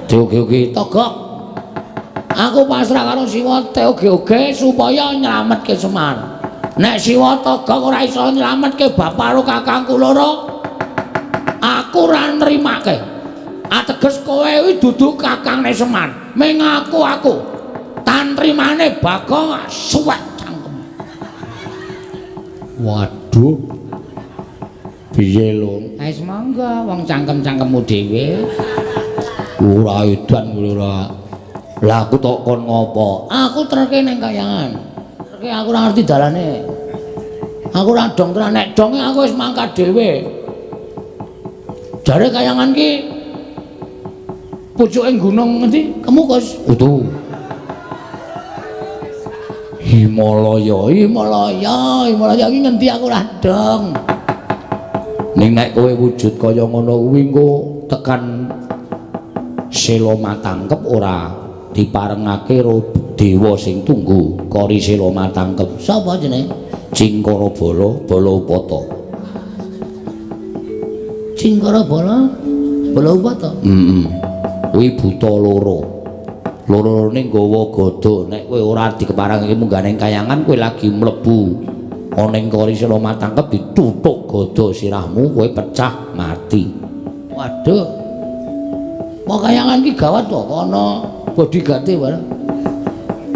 Teoge-oge Togok. Aku pasrah karo Siwa Teoge-oge supaya nyelametke Semar. Nek Siwa Togok ora iso nyelametke bapak karo kakangku loro, aku ora nrimake. Ateges kowe kuwi dudu kakangne Semar. Ming aku tan trimane Bagong suwek cangkem. Waduh. Piye lho? Wis monggo wong cangkem-cangkemmu dhewe. Ora edan kuwi ora. Lah aku tok kon ngopo? Aku treke ning kayangan. Treke aku ora ngerti dalane. Aku ora dong tenan nek donge aku wis mangkat dhewe. Jare kayangan ki pucuke gunung ngendi? Kemukus. Utuh. Himalaya Himalaya ki ngendi aku ora dong. Ning nek kowe wujud kaya ngono kuwi engko tekan Sela Matangkep ora diparengake karo dewa sing tunggu Kori Sela Matangkep. Sapa jenenge? Cingkara Bala Balapata. Cingkara Bala Balapata. Kuwi buta loro. Loro-lorone nggawa gada. Nek kowe ora dikeparengake munggah ning kayangan kowe lagi mlebu ana ing Kori Sela Matangkep dituthuk gada sirahmu kowe pecah mati. Waduh. Mau kayangan ki gawat kok ana bodyguard-e wae.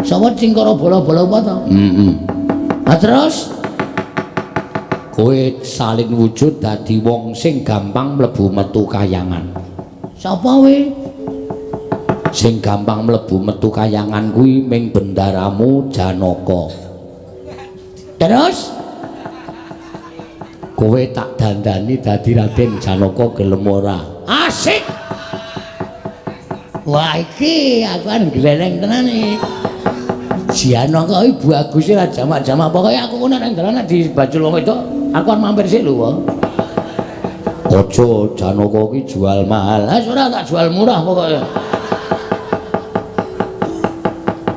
Sapa Cingkara Bala Balapata? Nah terus Kowe salin wujud dadi wong sing gampang mlebu metu kayangan. sapa we? Sing gampang mlebu metu kayangan kuwi ming bendaramu Janaka. Terus Kowe tak dandani dadi Raden Janaka gelem ora? asik. Wah iki aku kan gleleng tenan iki. Janaka iki bagus ora jamak-jamak pokoke aku ngono nang dalan di bajul wong itu aku kan mampir sik lho. Aja Janaka ki jual mahal. Lah ora tak jual murah pokoke.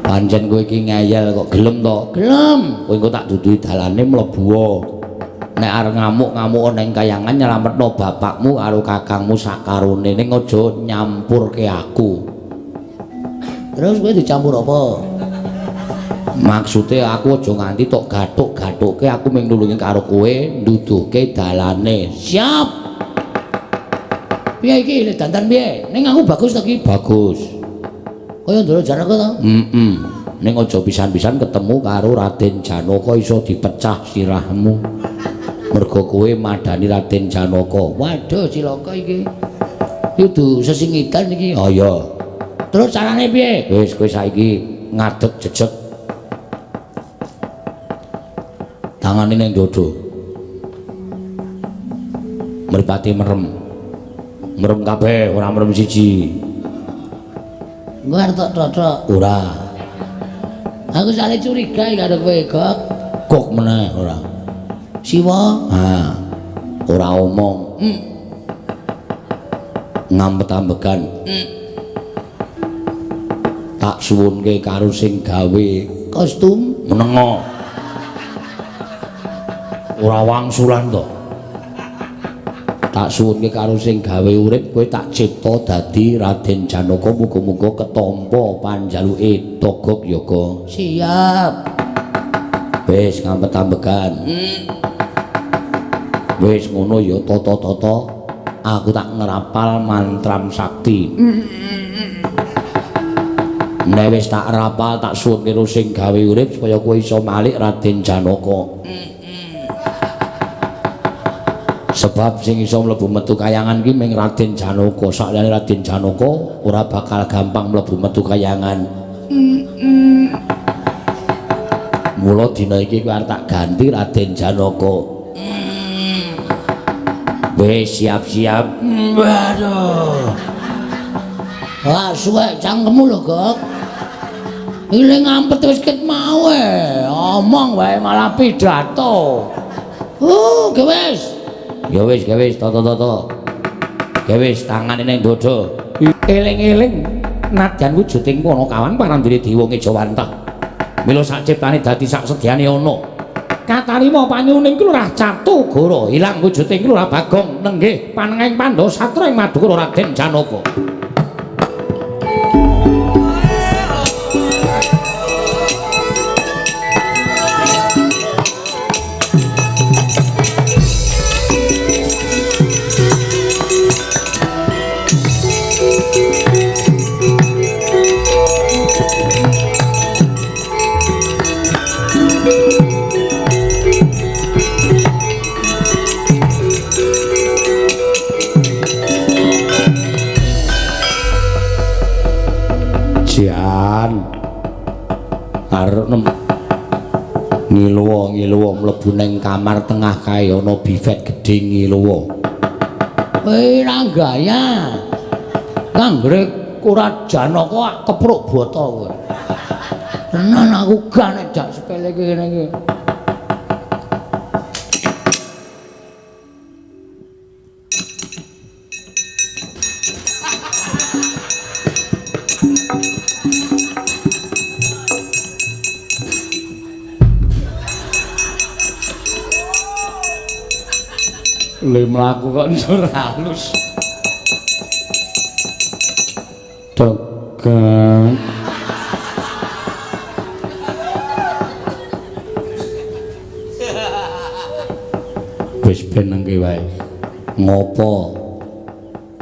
Pancen kowe iki ngeyel kok gelem to? Gelem. Kowe engko tak duduhi dalane mlebu. Nek arep ngamuk-ngamuk ning kayangan nyelametno bapakmu karo kakangmu sakarone ning aja nyampurke aku. Terus kowe dicampur apa? Maksude aku aja nganti tok gathuk-gathuke aku mung nulungi karo kowe nduduhke dalane. Siap. Piye iki le dandan piye? Ning aku bagus ta iki? Bagus. Kaya ndoro Janaka to? Ning aja pisan-pisan ketemu karo Raden Janaka iso dipecah sirahmu. Mergo kowe madani Raden Janaka. Waduh cilaka iki. Kudu sesingitan iki. Oh iya. Terus carane piye? Wis kowe saiki ngadeg jejeg. Tangane ning dodo. Mripate merem. Merem kabeh, ora merem siji. Engko arep tok-tok. Ora. Aku sale curiga karo kowe, Gok. Kok meneh ora. Siwa, Ora omong. Ngampet-ambekan. Tak suwunke karo sing gawe kostum menengo. Ora wangsulan to. Tak suwunke karo sing gawe urip kowe tak cipta dadi Raden Janaka muga-muga ketampa panjaluke Togok Yoga. siap. Wis ngampet-ambekan. Wis ngono ya tata-tata aku tak ngrapal mantram sakti. Nek wis tak rapal tak suwun karo sing gawe urip supaya kowe iso malik Raden Janaka. Sebab sing iso mlebu metu kayangan ki mung Raden Janaka. Sakliyane Raden Janaka ora bakal gampang mlebu metu kayangan. Mula dina iki kuwi arep tak ganti Raden Janaka. Wis siap-siap. Waduh. Wah, suwek cangkemmu lho, Gok. Iki ngampet wis ket mau omong wae malah pidato. Gewis. Ya wis, toto. Gewis tangane ning dada. Eling-eling Nadyan wujuding Panakawan parandene Dewa Ngejawantah. Mila sak ciptane dadi sak sedyane ana. Katarima panyuning Lurah Catugara, ilang wujuding Lurah Bagong nenggih panenging Pandhawa Satra ing Madukara Raden Janaka. Arep ngiluwa mlebu ning kamar tengah kae ana bifet gedhe ngiluwa. Ora gaya. Nganggre ora Janaka kepruk bata kowe. Tenan aku gak nek jak sepele kene iki. Le mlaku kok njur halus. Tegang. Wis benengke wae. Ngopo?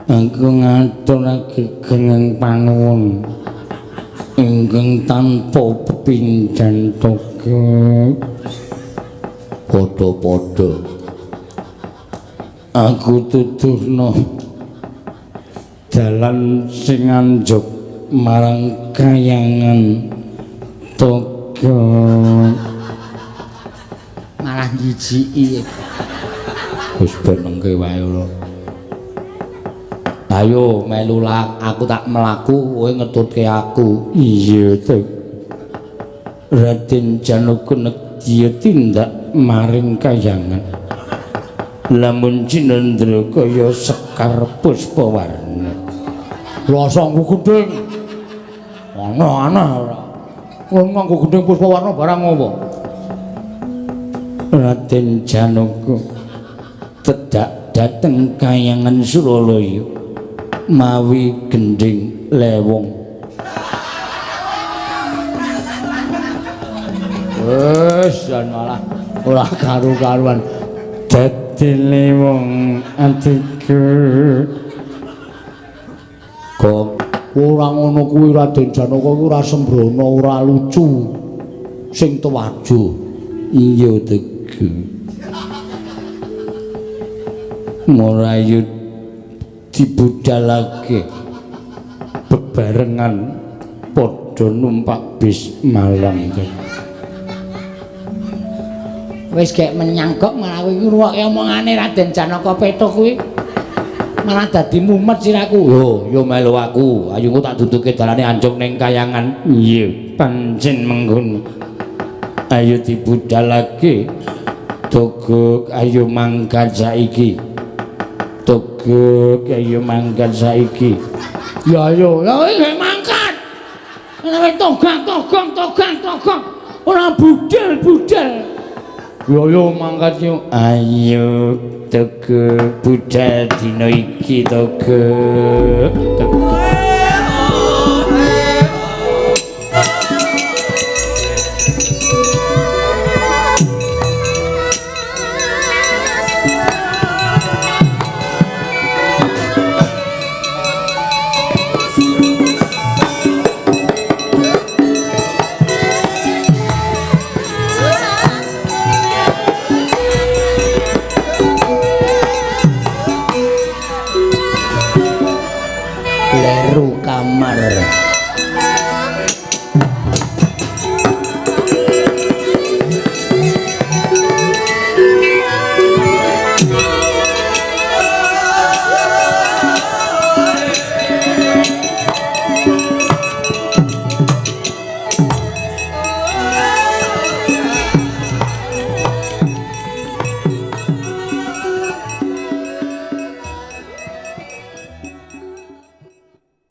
Aku ngaturake kenging panuwun ingkang tanpa pepindhan toke. Padha-padha. Aku tuturno dalan sing anjuk marang kayangan toga Malah jijiki. wis benengke wae lho. Ayo melu aku tak mlaku kowe ngetutke aku. Iya to. Raden Janaka nedya tindak maring kayangan. Lamun Cinendra kaya Sekar Puspawarna. Rasangku gendeng. Ana-ana ora. Wong nganggo gendeng Puspawarna barang apa? Raden Janaka tedak dhateng kayangan Suralaya mawi gending lewong. Wes jan malah ora karu-karuan. Lewong atiku kok ora ngono kuwi Raden Janaka kuwi ora sembrono ora lucu sing tuwajo. Iya Teguh Morayu dibudalake bebarengan padha numpak bis Malang. Wis gek menyangkok malah kowe iki ruwoke omongane Raden Janaka Petuk kuwi malah dadi mumet siraku. Yo melu aku, ayungku tak duduke dalane anjuk ning kayangan. Iya, pancen mengkono. Ayo dibudalake. Togok ayo mangkat saiki. Togok ayo mangkat saiki. Ya ayo, ya wis mangkat. Nek togong. Ora budal. Yo mangkat yo. Ayo Togok budal dina iki Togok. Semar